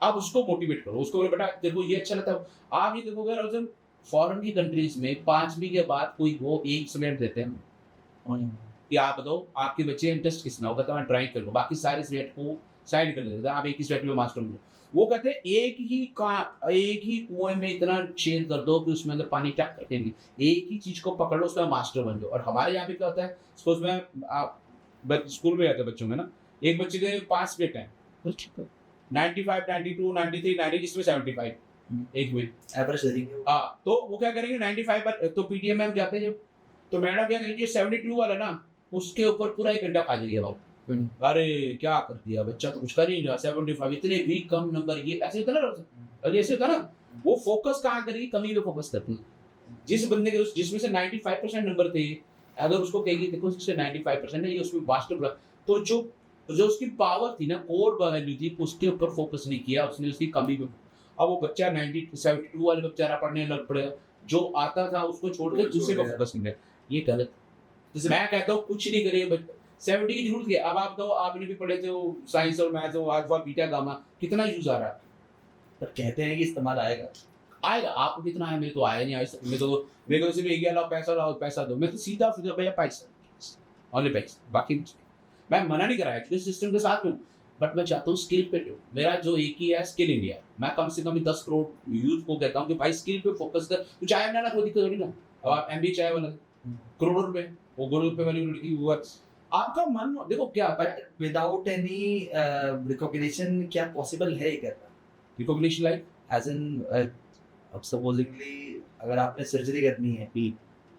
आप उसको मोटिवेट करो उसको बोले बेटा तेरे को ये अच्छा लगता है आप ये देखोगे रोजन फॉरेन की कंट्रीज में 5वीं के बाद कोई वो एक स्टूडेंट देते हैं कि आप बताओ आपके बच्चे इंटरेस्ट किस में होगा तो मैं ड्राइंग कर लूँ बाकी सारे सब्जेक्ट को साइड कर देते हैं आप एक ही सब्जेक्ट में मास्टर हो वो कहते हैं एक ही कुएं में इतना छेद कर दो कि उसमें अंदर पानी टक कटेंगे एक ही चीज को पकड़ लो उसमें मास्टर बन जाओ और हमारे यहाँ पे क्या होता है सपोज में आप स्कूल में जाते हैं बच्चों में ना एक बच्चे के 5 सब्जेक्ट हैं 95 92 93 90 जिसमें 75 एक में एवरेज हाँ तो वो क्या करेंगे 95 पर तो पीटीएम में हम जाते हैं जब तो मैडम क्या करेंगे 72 वाला ना उसके ऊपर पूरा एक घंटा खा जाइए बाबू अरे क्या कर दिया बच्चा तो कुछ कर ही नहीं रहा 75 इतने भी कम नंबर ये ऐसे होता ना और ऐसे होता ना वो फोकस कहाँ करेगी कमी पे फोकस करती है जिस बंदे के जिसमें से 95% नंबर थे अगर उसको कहेगी देखो उससे 95% है ये उसमें मास्टर तो जो उसकी पावर थी ना कोर वैल्यू थी उसके ऊपर फोकस नहीं किया उसने उसकी कमी पे अब वो बच्चा 72 वाले बेचारा पढ़ने लग पड़ेगा जो आता था उसको छोड़ के दूसरे पर फोकस नहीं ये गलत जैसे मैं कहता हूँ कुछ नहीं करिए 70 की जरूरत है अब आप बताओ आपने भी पढ़े थे वो साइंस और मैथ्स और अल्फा बीटा गामा कितना यूज आ रहा है पर कहते हैं कि इस्तेमाल आएगा आपको कितना है मेरे तो आया नहीं आया मेरे को सिर्फ एक लाओ पैसा दो मैं तो सीधा भैया पैसा ओनली पैसा बाकी मैं मना नहीं कराया एजुकेशन सिस्टम के साथ में बट मैं चाहता हूँ स्किल पे मेरा जो एक ही है स्किल इंडिया मैं कम से कम 10 करोड़ यूथ को कहता हूँ कि भाई स्किल पे फोकस कर तू चाहे ना कोई दिक्कत नहीं ना अब आप MBA चाहे वाला करोड़ों रुपए वो करोड़ रुपए वाली लड़की हुआ आपका मन देखो क्या विदाउट एनी रिकॉग्निशन क्या पॉसिबल है करना रिकॉग्निशन लाइक एज एन अब सपोजिंगली अगर आपने सर्जरी करनी है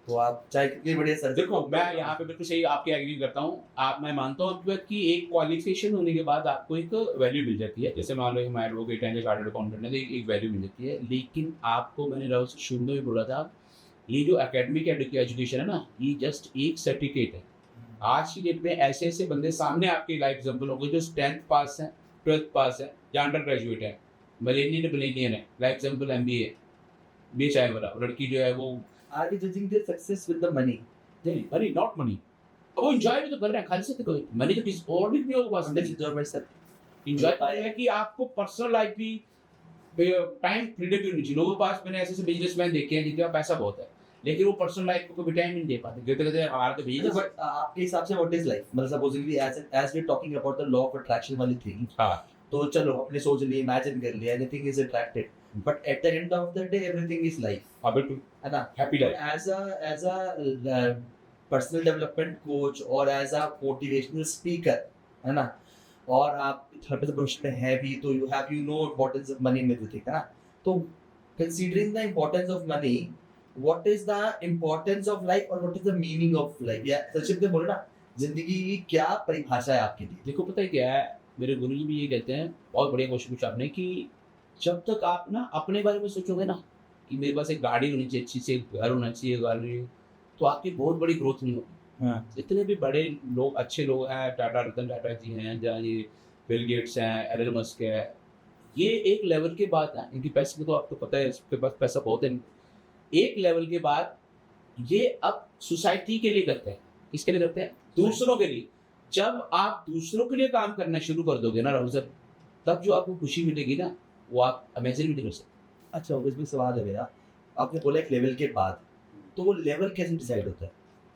तो आप चाहे कितनी बड़ी सर्जरी देखो मैं यहाँ पे बिल्कुल सही आपके एग्री करता हूँ आप मैं मानता हूँ कि एक क्वालिफिकेशन होने के बाद आपको एक वैल्यू मिल जाती है जैसे मान लो मैं एडवोकेट है चार्टर्ड अकाउंटेंट है एक वैल्यू मिल जाती है लेकिन आपको मैंने राहुल से शुरू में भी बोला था ये जो एकेडमिक एजुकेशन है ना ये जस्ट एक सर्टिफिकेट है आज की डेट में ऐसे ऐसे बंदे सामने आपके लाइफ एग्जाम्पल हो गए जो 10th पास है 12th पास है या अंडर ग्रेजुएट है मिलेनियन है लाइफ एग्जाम्पल MBA बी चाहे वाला लड़की जो है वो are you judging their success with the money money not money वो एंजॉय भी तो कर रहे हैं खाली से तो मनी तो किसी और भी नहीं होगा एंजॉय कर रहे हैं कि आपको पर्सनल लाइफ भी टाइम फ्रीडम भी होनी चाहिए लोगों के पास मैंने ऐसे बिजनेसमैन देखे हैं जिनके पास पैसा बहुत है लेकिन वो पर्सनल लाइफ को कभी टाइम नहीं दे पाते कहते हैं हमारा तो बिजनेस बट आपके हिसाब से व्हाट इज लाइफ मतलब supposingly as we talking about the law of attraction वाली थिंग हां तो चलो अपने सोच लिए इमेजिन कर लिया anything is attracted but at the end of the day everything is life बिल्कुल है ना happy life as a personal development coach और एज अ मोटिवेशनल स्पीकर है ना और आप थेरेपी प्रोफेशन में है भी तो you know importance of money in everything है ना तो considering the importance of money what is the importance of life और what is the meaning of life या संक्षिप्त में बोलो ना जिंदगी की क्या परिभाषा है आपके लिए देखो पता है क्या है मेरे गुरुजी भी ये कहते हैं बहुत बढ़िया क्वेश्चन पूछा आपने कि जब तक आप ना अपने बारे में सोचोगे ना कि मेरे पास एक गाड़ी होनी चाहिए अच्छी से घर होना चाहिए गाड़ी तो आपकी बहुत बड़ी ग्रोथ नहीं होगी जितने भी बड़े लोग अच्छे लोग हैं रतन टाटा जी हैं जहाँ ये बिल गेट्स हैं एलन मस्क है ये एक लेवल के बाद है इनकी पैसे तो आपको पता है इसके पास पैसा बहुत है एक लेवल के बाद ये अब सोसाइटी के लिए करते हैं किसके लिए करते हैं दूसरों के लिए जब आप दूसरों के लिए काम करना शुरू कर दोगे ना राहुल सर तब जो आपको खुशी मिलेगी ना वो आप इमेजिन भी नहीं कर सकते अच्छा इसमें सवाल है मेरा आपने बोला एक लेवल के बाद तो वो लेवल कैसे डिसाइड होता है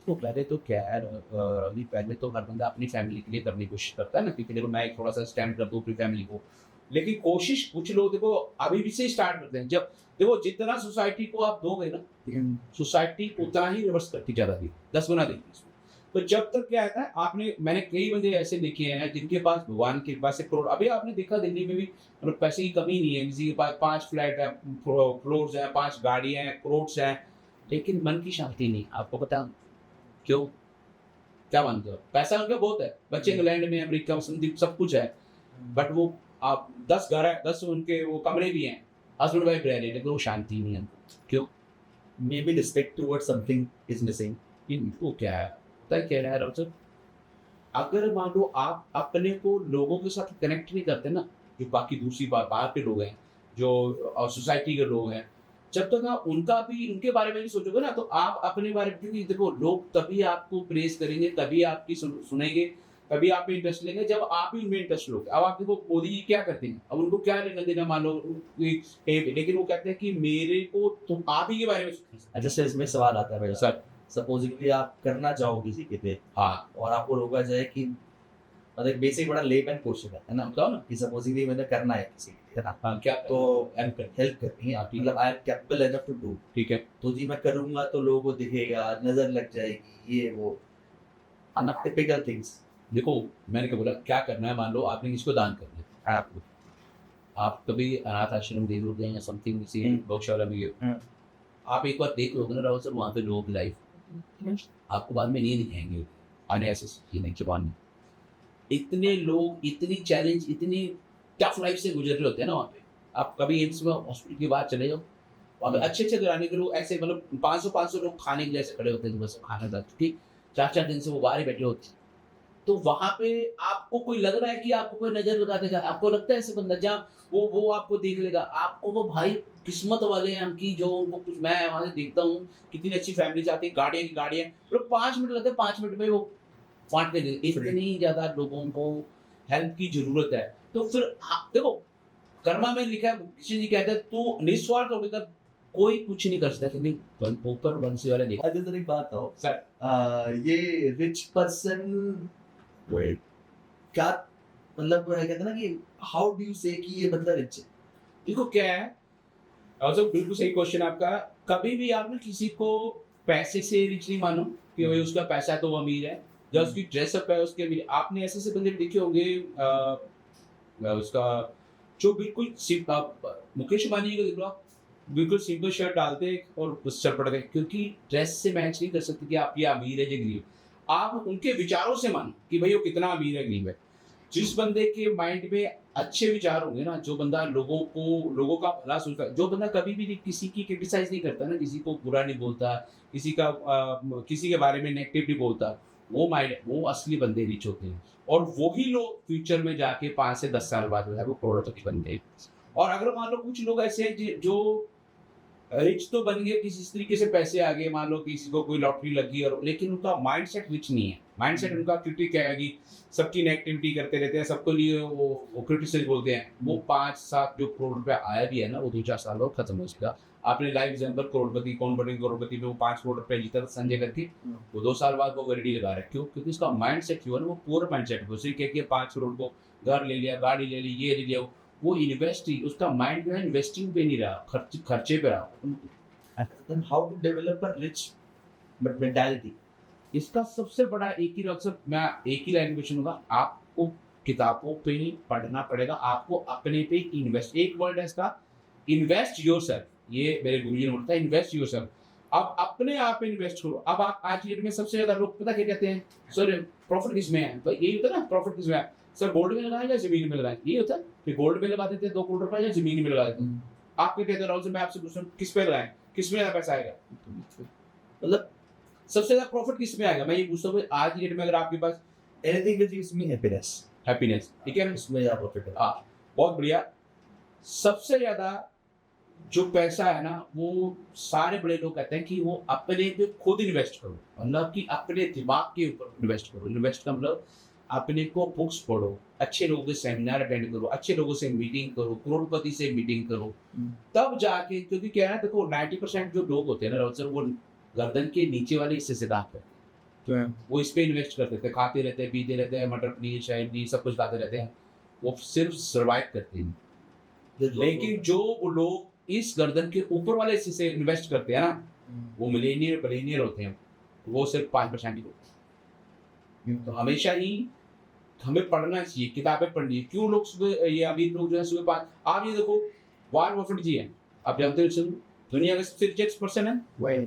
तो पहले तो क्या है पहले तो हर बंदा अपनी फैमिली के लिए करने की कोशिश करता है ना क्योंकि देखो मैं थोड़ा सा स्टैंड कर दूँ अपनी फैमिली को लेकिन कोशिश कुछ लोग देखो अभी भी से स्टार्ट करते हैं जब देखो जितना सोसाइटी को आप दोगे ना सोसाइटी उतना ही रिवर्स करती ज़्यादा दी 10 गुना देगी तो जब तक क्या है ना, मैंने कई बंदे ऐसे देखे हैं जिनके पास भगवान के पास से करोड़, अभी आपने देखा दिल्ली में भी मतलब पैसे की कमी नहीं है, किसी के पास 5 फ्लैट है, फ्लोर्स हैं, 5 गाड़ियां हैं, करोड़ हैं, लेकिन मन की शांति नहीं। आपको पता क्यों? क्या मानते हो? पैसा उनका बहुत है, बच्चे इंग्लैंड में, अमेरिका में, सब कुछ है, बट वो आप 10 घर है, 10 उनके वो कमरे भी हैं, हस्बैंड वाइफ रह रहे हैं, लेकिन वो शांति नहीं है। क्यों? Maybe respect towards something is missing. इनको क्या है, पता है क्या है रवसर? अगर मान लो आप अपने को लोगों के साथ कनेक्ट नहीं करते ना, जो बाकी दूसरी बाहर के लोग हैं, जो सोसाइटी के लोग हैं, जब तक आप उनके बारे में नहीं सोचोगे ना, तो आप अपने बारे में, क्योंकि देखो लोग तभी आपको प्रेज करेंगे, तभी आपकी सुनेंगे, तभी आप में इंटरेस्ट लेंगे जब आप ही उनमें इंटरेस्ट लोगे। अब आप देखो मोदी जी क्या करते हैं, अब उनको क्या लेना देना, मान लो लेकिन वो कहते हैं कि मेरे को तुम आप ही के बारे में अच्छा सर, इसमें सवाल आता है मेरा सर। सपोजिटली आप करना चाहो किसी के पे हाँ, और आपको रोका जाए कि मतलब बेसिक बड़ा लेमैन क्वेश्चन है ना, बताओ ना। कि सपोजिटली मैंने करना है किसी के, है ना, हाँ, क्या तो हेल्प हेल्प करनी है, मतलब I am capable enough to do, ठीक है, तो जी मैं करूंगा तो लोगों को दिखेगा, नजर लग जाएगी, ये वो टिपिकल थिंग्स। देखो मैंने क्या बोला, क्या करना है, मान लो आपने किसको दान कर दिया, आप कभी अनाथ आश्रम दे दोगे या समथिंग किसी गौशाला में गए, आप एक बार देख लोगे ना राहुल सर, वहाँ पे लोग लाइफ आपको बाद में नहीं दिखाएंगे, आने ऐसे नहीं जबान में, इतने लोग इतनी चैलेंज, इतनी टफ लाइफ से गुजर रहे होते हैं ना वहाँ पे। आप कभी एम्स में हॉस्पिटल के बाद चले जाओ, वहाँ पे अच्छे घराने के लोग ऐसे, मतलब 500 लोग खाने के लिए ऐसे खड़े होते हैं, बस खाना था, ठीक 4 दिन से वो बाहर ही बैठे होते हैं। तो वहाँ पे आपको कोई लग रहा है कि आपको कोई नजर लगा देगा, आपको लगता है ऐसे बंदा जहाँ वो आपको देख लेगा, आपको वो भाई किस्मत वाले हैं उनकी, जो उनको कुछ, मैं वहाँ से देखता हूँ कितनी अच्छी फैमिली आती है, गाड़ियाँ की गाड़ियाँ, मतलब 5 मिनट लगते हैं, 5 मिनट में वो बांट के दे, इतनी ज्यादा लोगों को हेल्प की जरूरत है। तो फिर देखो कर्मा में लिखा है, किसी जी कहते हैं तू निस्वार्थ होकर कोई कुछ नहीं कर सकता, नहीं ऊपर वंशी वाले देखा। अजय सर एक बात हो सर, ये रिच पर्सन क्या मतलब कहते हैं ना कि हाउ डू यू से कि ये बंदा रिच है? देखो क्या है, और बिल्कुल सही क्वेश्चन आपका। कभी भी आप ना किसी को पैसे से रिच नहीं मानो कि भाई उसका पैसा है तो वो अमीर है, या उसकी ड्रेसअप है उसके अमीर। आपने ऐसे ऐसे बंदे देखे होंगे, उसका जो बिल्कुल मुकेश अंबानी को देख लो आप, बिल्कुल सिंपल शर्ट डालते और उस चल पड़ते, क्योंकि ड्रेस से मैच नहीं कर सकते कि आप ये अमीर है या गरीब। आप उनके विचारों से मानो कि भाई वो कितना अमीर है गरीब है। जिस बंदे के माइंड में अच्छे विचार होंगे ना, जो बंदा लोगों का भला सोचता है, जो बंदा कभी भी किसी की क्रिटिसाइज नहीं करता ना, किसी को बुरा नहीं बोलता, किसी के बारे में नेगेटिव नहीं बोलता, वो असली बंदे रिच होते हैं। और वही लोग फ्यूचर में जाके 5 से 10 साल बाद जो है वो करोड़पति बन गए। और अगर मान लो कुछ लोग ऐसे हैं जो रिच तो बन गए, किसी तरीके से पैसे आ गए, मान लो किसी को कोई लॉटरी लगी, और लेकिन उनका माइंडसेट रिच नहीं है। माइंडसेट उनका क्रिटिक है कि सबकी नेगेटिविटी करते रहते हैं, सबको लिए वो क्रिटिसाइज बोलते हैं। वो 5-7 जो करोड़ रुपया आया भी है ना, वो 2-4 साल बाद खत्म हो जाएगा। आपने लाइव एग्जाम्पल करोड़पति कौन बने करोड़पति में वो 5 करोड़ रुपया जीता था संजय करके, वो 2 साल बाद वो गरीडी लगा रहा है। क्यों? क्योंकि उसका माइंड सेट जो है ना, वो पूरा माइंड सेट है। उसे क्या 5 करोड़ को घर ले लिया, गाड़ी ले ली, ये ले लिया, वो इन्वेस्ट ही, उसका माइंड जो है इन्वेस्टिंग पे नहीं रहा, खर्चे पे रहा। Then how to develop a rich but mentality? इसका सबसे बड़ा एक ही अक्सर मैं एक ही लाइन क्वेश्चन होगा, आपको किताबों पे ही पढ़ना पड़ेगा, आपको अपने पे इन्वेस्ट, एक वर्ड है इसका, इन्वेस्ट योरसेल्फ। ये मेरे गुरुजी ने बोलता है, इन्वेस्ट योरसेल्फ। अब अपने आप इन्वेस्ट करो। अब आप आज की डेट में सबसे ज्यादा लोग पता क्या कहते हैं, सर प्रॉफिट किस में है, तो यही होता है ना, प्रॉफिट किस में है सर, गोल्ड में लगाएं या जमीन में लगाएं, ये होता है कि गोल्ड में लगा देते हैं 2 करोड़ रुपए, या जमीन में लगा देते हैं। आप क्या कहते हैं राहुल, मैं आपसे पूछता हूँ किस पे लगाएं, किस में ज्यादा पैसा आएगा, मतलब सबसे ज्यादा प्रॉफिट किस में आएगा? मैं ये पूछता हूँ आज की डेट में, अगर आपके पास Anything that gives me happiness, ठीक है, उसमें ज्यादा प्रॉफिट है। हाँ, बहुत बढ़िया। सबसे ज्यादा जो पैसा है ना, वो सारे बड़े लोग कहते हैं कि वो अपने पे खुद इन्वेस्ट करो, मतलब कि अपने दिमाग के ऊपर इन्वेस्ट करो। इन्वेस्ट का मतलब अपने को बुक्स पढ़ो, अच्छे लोगों के सेमिनार अटेंड करो, अच्छे लोगों से मीटिंग करो, करोड़पति से मीटिंग करो, तब जाके, क्योंकि क्या है देखो 90% जो लोग होते हैं ना सर, वो गर्दन के नीचे वाले हिस्से से दांत है, तो वो इस पे इन्वेस्ट करते थे, खाते रहते हैं, पीते रहते हैं, मटर पनीर शाही पनीर सब कुछ खाते रहते हैं, वो सिर्फ सर्वाइव करते हैं। लेकिन जो लोग इस गर्दन के ऊपर वाले हिस्से से इन्वेस्ट करते हैं ना, वो मिलेनियर बिलियनियर होते हैं, वो सिर्फ 5% ही होते हैं। तो हमेशा ही हमें पढ़ना चाहिए, किताबें पढ़नी है। क्यों लोग सुबह ये अमीर लोग जो है सुबह 5 आप ये देखो वॉरेन बफेट जी हैं, आप जानते हो दुनिया के सबसे रिचेस्ट पर्सन है, वही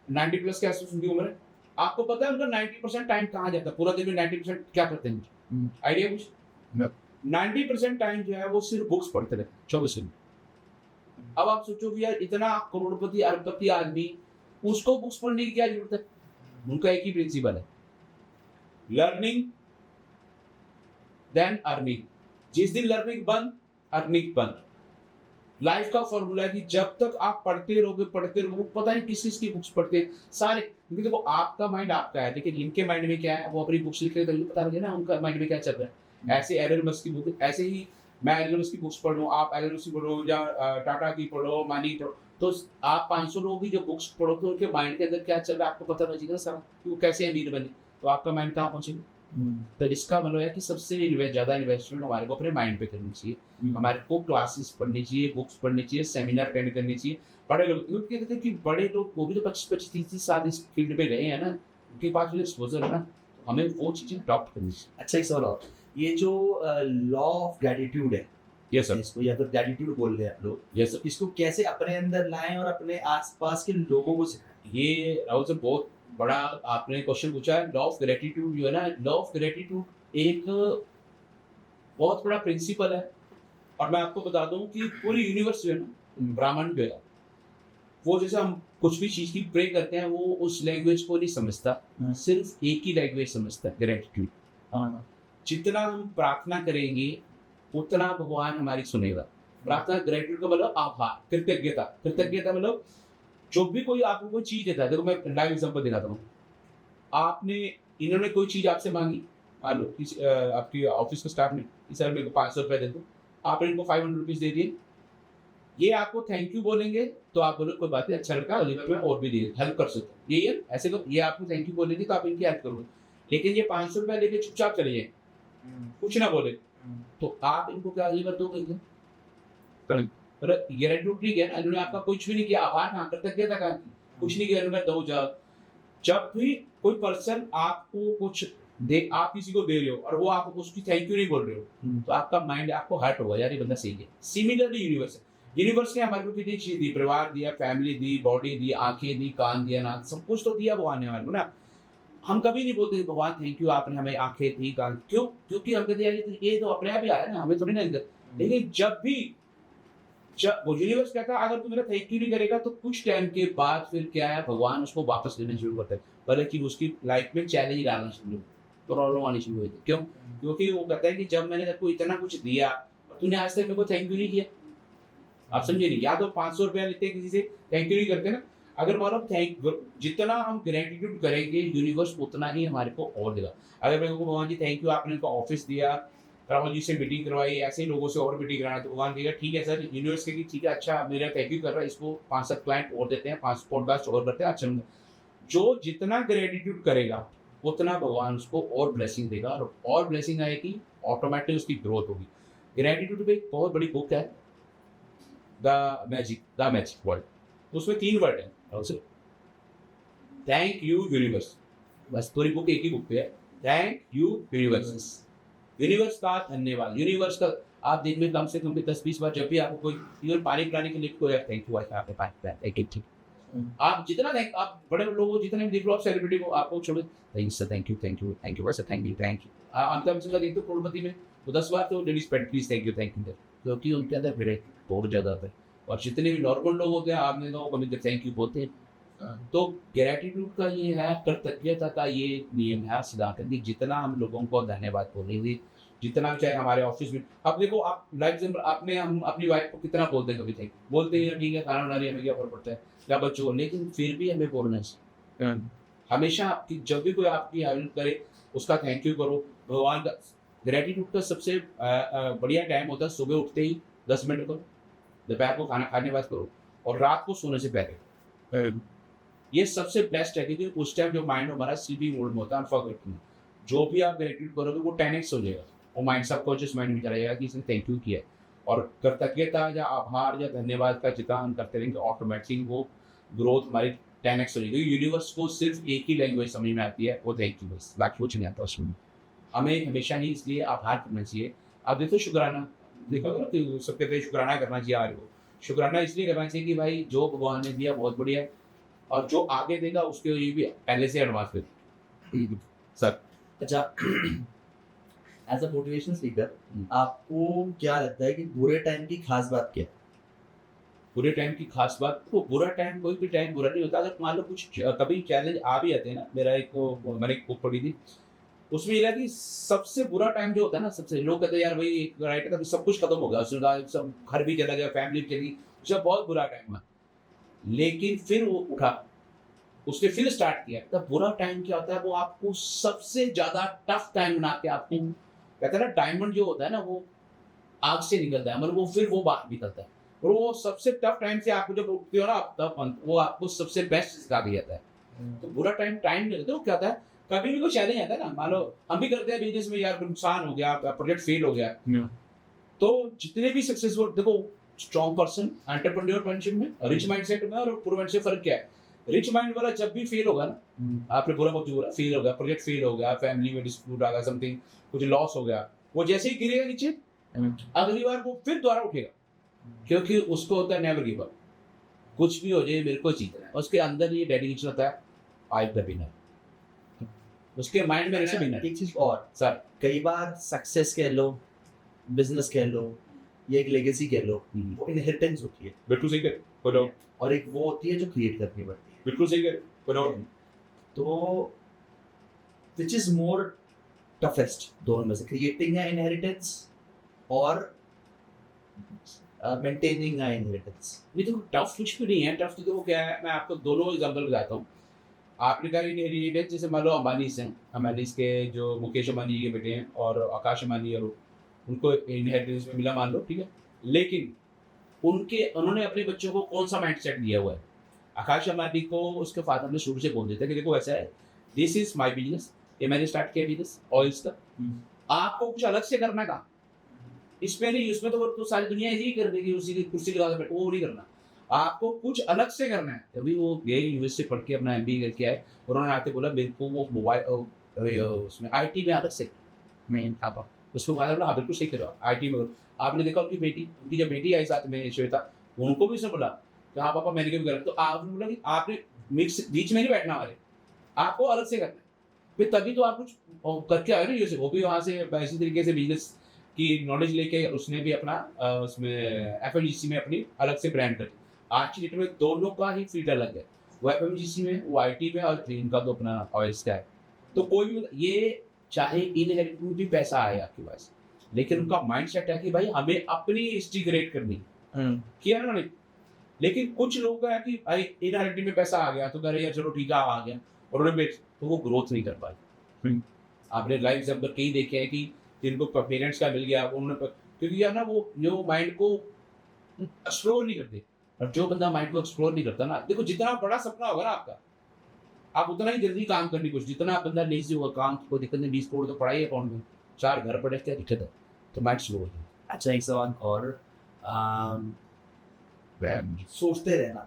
90 प्लस के आसपास उनकी उम्र है। आपको पता है उनका 90% टाइम कहाँ जाता है? पूरा दिन में 90% क्या करते हैं? आइडिया कुछ? 90% टाइम जो है वो सिर्फ बुक्स पढ़ते रहते हैं 24 घंटे। अब आप सोचो कि यार इतना करोड़पति अरबपति आदमी, उसको बुक्स पढ़ने की क्या जरूरत है? उनका एक ही प्रिंसिपल है, लर्निंग देन अर्निंग। जिस दिन लर्निंग बंद, अर्निंग बंद। लाइफ का फॉर्मूला है कि जब तक आप पढ़ते रहोगे पता नहीं किस की बुक्स पढ़ते हैं सारे, क्योंकि देखो आपका माइंड आपका है, लेकिन इनके माइंड में क्या है वो अपनी बुक्स लिख रहे पता लगे ना उनका माइंड में क्या चल रहा है। ऐसे एलन मस्क की बुक, ऐसे ही मैं एलन मस्क की बुक्स पढ़ रहा हूँ, आप एलन मस्क की पढ़ो या टाटा की पढ़ो, मानी पढ़ो, तो आप 500 लोगों की जो बुक्स पढ़ोगे उनके माइंड के अंदर क्या चल रहा है आपको पता लगेगा सारा, कि वो कैसे अमीर बने, तो आपका माइंड कहाँ पहुंचेगा। तो इसका मतलब है कि सबसे ज़्यादा इन्वेस्टमेंट हमारे को अपने माइंड पे करनी चाहिए। हमारे को क्लासेस पढ़नी चाहिए, बुक्स पढ़नी चाहिए, सेमिनार अटेंड करनी चाहिए। बड़े लोग क्योंकि कहते हैं कि बड़े लोग वो भी तो 25-25, 30-30 साल इस फील्ड में रहे हैं ना, उनके पास जो एक्सपोजर है ना, हमें वो चीज़ें अडॉप्ट करनी चाहिए। अच्छा एक सवाल और, ये जो लॉ ऑफ ग्रेटिट्यूड है, यस सर, इसको या फिर ग्रेटिट्यूड बोल रहे हैं आप लोग, यस सर, इसको कैसे अपने अंदर लाएं और अपने आसपास के लोगों को सिखाएं? ये राहुल सर बहुत बड़ा आपने क्वेश्चन पूछा है। लॉ ऑफ ग्रेटिट्यूड जो है ना, लॉ ऑफ ग्रेटिट्यूड एक बहुत बड़ा प्रिंसिपल है। और मैं आपको बता दूं कि पूरी यूनिवर्स जो है ना, ब्राह्मण जो है वो जैसे हम कुछ भी चीज़ की प्रे करते हैं वो उस लैंग्वेज को नहीं समझता, सिर्फ एक ही लैंग्वेज समझता है, ग्रेटिट्यूड। जितना हम प्रार्थना करेंगे उतना भगवान हमारी सुनेगा। प्रार्थना ग्रेटिट्यूड का मतलब आभार, कृतज्ञता। कृतज्ञता मतलब जो भी कोई आपको कोई चीज़ देता है, देखो मैं लाइव एग्जांपल दिखाता हूँ। आपने इन्होंने कोई चीज़ आपसे मांगी, मान लो किसी आपकी ऑफिस के स्टाफ ने, सर मेरे को 500 रुपये दे दो, आपने इनको 500 रुपीज़ दे दिए, ये आपको थैंक यू बोलेंगे तो आप बोलो कोई बात नहीं, अच्छा लड़का, अगली बार मैं और भी दे हेल्प कर सकता हूँ, ये ऐसे तो ये आपको थैंक यू बोलेंगे तो आप इनकी हेल्प करोगे। लेकिन ये 500 रुपये लेके चुपचाप चले जाए, कुछ ना बोले, तो आप इनको क्या अगली बार दोगे क्या? ग्रेटिट्यूड नहीं किया, इन्होंने आपका कुछ भी नहीं किया, आभार कहाँ, कृतज्ञता कहाँ की, कुछ नहीं किया, इन्होंने दो जाओ। जब भी कोई पर्सन आपको कुछ दे, आप किसी को दे रहे हो और वो आपको उसकी थैंक यू नहीं बोल रहे हो, तो आपका माइंड आपको हर्ट होगा, यार ये बंदा सही है। सिमिलरली यूनिवर्स ने हमारे को कितनी चीज दी, परिवार दिया, फैमिली दी, बॉडी दी, आंखें दी, कान दिया, नाक, सब कुछ तो दिया भगवान ने हमारे को ना। हम कभी नहीं बोलते भगवान थैंक यू आपने हमें आंखें दी, कान, क्यों? क्योंकि हम कहते हैं ये तो अपने आप ही आया ना, हमें थोड़ी ना दिया। लेकिन जब वो यूनिवर्स कहता है अगर तू मेरा थैंक यू नहीं करेगा तो कुछ टाइम के बाद फिर क्या है, भगवान उसको वापस लेना शुरू करता है, भले कि उसकी लाइफ में चैलेंज डालना शुरू, प्रॉब्लम आनी शुरू हुई थी। क्यों? क्योंकि वो कहता है कि जब मैंने तेरे को इतना कुछ दिया तूने आज तक मेरे को थैंक यू नहीं किया। आप समझे नहीं? या तो 500 रुपया लेते हैं किसी से, थैंक यू नहीं करते ना। अगर मान लो जितना हम ग्रेटिट्यूड करेंगे यूनिवर्स उतना ही हमारे को और देगा। अगर मेरे को भगवान जी थैंक यू आपने इनको ऑफिस दिया, राहुल जी से मीटिंग करवाई, ऐसे ही लोगों से और मीटिंग कराना, तो भगवान कहेगा ठीक है सर, यूनिवर्स कहेगी ठीक है, अच्छा मेरा थैंक यू कर रहा है, इसको 5-7 क्लाइंट और देते हैं, 5 पॉडकास्ट और करते हैं, अच्छा। जो जितना ग्रेटिट्यूड करेगा उतना भगवान उसको और ब्लेसिंग देगा, और ब्लेसिंग आएगी, ऑटोमेटिक उसकी ग्रोथ होगी। ग्रेटिट्यूड पे एक बहुत बड़ी बुक है, द मैजिक वर्ड, उसमें 3 वर्ड है, थैंक यू यूनिवर्स, बस पूरी बुक एक ही बुक पे है, थैंक यू यूनिवर्स। यूनिवर्स का धन्यवाद। यूनिवर्स का आप दिन में कम से कम 10-20 बार जब भी आपको कोई इवन पानी पिलाने के लिए कोई थैंक यू आपके पास ठीक। आप जितना थैंक, आप बड़े लोगों को जितने भी देख लो, आप सेलिब्रिटी को आपको छोड़ thank you sir, thank you. Amitabh Bachchan का देख तो करोड़पति में वो 10 बार तो ladies pet please thank you, क्योंकि उनके अंदर फिर बहुत ज़्यादा है। और जितने भी नॉर्मल लोग होते हैं आपने तो कभी थैंक यू बोलते हैं। तो ग्रेटिट्यूड का ये है, कृतज्ञता का ये नियम है, सिद्धांत है, जितना हम लोगों को धन्यवाद बोलेंगे, जितना चाहे हमारे ऑफिस में। अब देखो आप लाइक एग्जाम्पल, आपने हम अपनी वाइफ को कितना बोलते हैं, कभी थैंक बोलते हैं, ठीक है खाना बना रही है, हमें क्या फर्क पड़ता है, या बच्चों को, लेकिन फिर भी हमें बोलना चाहिए हमेशा कि जब भी कोई आपकी हेल्प करे उसका थैंक यू करो। भगवान का ग्रेटिट्यूड का सबसे बढ़िया टाइम होता है सुबह उठते ही 10 मिनट करो, दोपहर को खाना खाने के बाद करो, और रात को सोने से पहले। ये सबसे बेस्ट है, क्योंकि उस टाइम जो माइंड हमारा स्लीपिंग मोड में होता है, अनफॉरगेटेबल, जो भी आप ग्रेटिट्यूड करोगे वो 10x हो जाएगा, वो माइंड सबकॉन्शियस माइंड में चला जाएगा कि इसने थैंक यू किया है। और कृतज्ञता या आभार या धन्यवाद का जितना हम करते रहेंगे, ऑटोमेटिक वो ग्रोथ हमारी 10x हो जाएगी। यूनिवर्स को सिर्फ एक ही लैंग्वेज समझ में आती है, वो थैंक यू बस, बाकी कुछ नहीं आता उसमें। हमें हमेशा ही इसलिए आभार करना चाहिए। आप देखो शुक्राना, देखो ना कि सब कहते हैं शुक्राना करना चाहिए आज को। शुक्राना इसलिए करना चाहिए कि भाई जो भगवान ने दिया बहुत बढ़िया है, और जो आगे देगा उसके लिए भी पहले से एडवांस दे सर। अच्छा, एज अ मोटिवेशनल स्पीकर आपको क्या लगता है कि बुरे टाइम की खास बात क्या है? बुरे टाइम की खास बात, तो बुरा टाइम कोई भी टाइम बुरा नहीं होता। अगर मान लो कुछ कभी चैलेंज आ भी जाते हैं ना, मेरा एक मैंने एक बुक पढ़ी थी, उसमें ये था कि सबसे बुरा टाइम जो होता है ना, सबसे लोग कहते हैं यार भाई एक राइटर का सब कुछ खत्म हो गया, उसने कहा सब घर भी चला गया, फैमिली भी चली, उसका बहुत बुरा टाइम हुआ, लेकिन फिर वो उठा, उसने फिर स्टार्ट किया। तब बुरा टाइम क्या होता है, वो आपको सबसे ज्यादा टफ टाइम बना के आपको, कहते हैं ना डायमंड जो होता है ना वो आग से निकलता है, मतलब वो फिर वो बाहर निकलता है, और वो सबसे टफ टाइम से आपको जब उठते हो ना आप, तब वो आपको सबसे बेस्ट सिखा दिया जाता है। तो बुरा टाइम टाइम नहीं रहता, वो क्या होता है कभी भी कोई चैलेंज आता है ना, मान लो हम भी करते हैं बिजनेस में, यार नुकसान हो गया, प्रोजेक्ट फेल हो गया, तो जितने भी सक्सेसफुल, देखो स्ट्रॉन्ग पर्सन एंटरप्रेन्योरशिप में, रिच माइंडसेट में और पुअर माइंडसेट फर्क क्या है? रिच माइंड वाला जब भी फेल होगा ना, आपने बुरा वक्त बोला, फेल हो गया, प्रोजेक्ट फेल हो गया, फैमिली में डिस्प्यूट आ गया, समथिंग कुछ लॉस हो गया, वो जैसे ही गिरेगा नीचे, अगली बार वो फिर दोबारा उठेगा, क्योंकि उसको होता है नेवर गिव अप, कुछ भी हो जाए मेरे को जीतना है, उसके अंदर ये डेडिकेशन होता है, आई एम द विनर, उसके माइंड में ऐसे विनर। एक चीज और सर, कई बार सक्सेस कह लो, बिजनेस कह लो, या एक लेगेसी कह लो, वो इनहेरिटेंस होती है, बिल्कुल सही कर, बोलो, और एक वो होती है जो क्रिएट करनी पड़ती है। बिल्कुल सही कर, बोलो। तो विच इज मोर टफेस्ट दोनों में से, क्रिएटिंग अ इनहेरिटेंस और मेंटेनिंग अ इनहेरिटेंस? ये तो टफ कुछ भी नहीं है, टफ तो देखो क्या है, मैं आपको दोनों एग्जांपल बताता हूँ। आपने कहा इनहेरिटेंस, जैसे मान लो अंबानीज हैं, अंबानीज के जो मुकेश अंबानी जी के बेटे हैं और आकाश अंबानी, और उनको इनहेरिटेंस में मिला मान लो, ठीक है, लेकिन उन्होंने अपने बच्चों को कौन सा माइंडसेट दिया हुआ है? आकाश अंबानी को उसके फादर ने शुरू से बोल देता है कि देखो ऐसा है, दिस इज माय बिजनेस, ये मैंने स्टार्ट किया बिजनेस ऑयल्स का, आपको कुछ अलग से करना का इसमें नहीं, उसमें तो सारी दुनिया यही कर देगी, उसी की कुर्सी लगा बैठो, वो नहीं करना, आपको कुछ अलग से करना है। तभी वो गए यूएस से पढ़ के अपना एमबीए करके आए, उन्होंने आके बोला मेरे को वो मोबाइल उसमें आईटी में अलग से, मैं आप उसको बोला हाँ बिल्कुल सही करो आईटी में। आपने देखा उनकी जब बेटी आई साथ में श्वेता, उनको भी उसने बोला कि हाँ पापा मैंने भी करा, तो आपने बोला कि आपने मिक्स बीच में नहीं बैठना हमारे, आपको अलग से करना है, फिर तभी तो आप कुछ करके आए ना यूएस से, वो भी वहाँ से इसी तरीके से बिजनेस की नॉलेज लेके उसने भी अपना उसमें एफएमजीसी में अपनी अलग से ब्रांड कर, आज की डेट में दोनों का ही फील्ड अलग है, वो एफएमजीसी में, वो आईटी में, और इनका तो अपना ऑयल्स का है। तो कोई भी ये चाहे इनहेरिटेड भी पैसा आए आपके पास, लेकिन उनका माइंडसेट है कि भाई हमें अपनी हिस्ट्री क्रिएट करनी किया ना नहीं। लेकिन कुछ लोग है कि भाई इनहेरिटेड में पैसा आ गया तो कह रहे यार चलो ठीक है आ गया, और उन्होंने तो वो ग्रोथ नहीं कर पाए। आपने लाइफ एग्जाम्पल कई देखे हैं कि जिनको पेरेंट्स का मिल गया उन्होंने, क्योंकि यार ना वो जो माइंड को एक्सप्लोर नहीं करते, और जो बंदा माइंड को एक्सप्लोर नहीं करता ना, देखो जितना बड़ा सपना होगा ना आपका, आप उतना ही जल्दी काम करने की कोशिश, जितना बंदा लेजी होगा, काम को दिक्कत नहीं, 20 करोड़ तो पढ़ाई अकाउंट में, 4 घर पड़े, क्या दिक्कत है, तो माइंड स्लो हो जाए। अच्छा, एक सवाल और, सोचते रहना,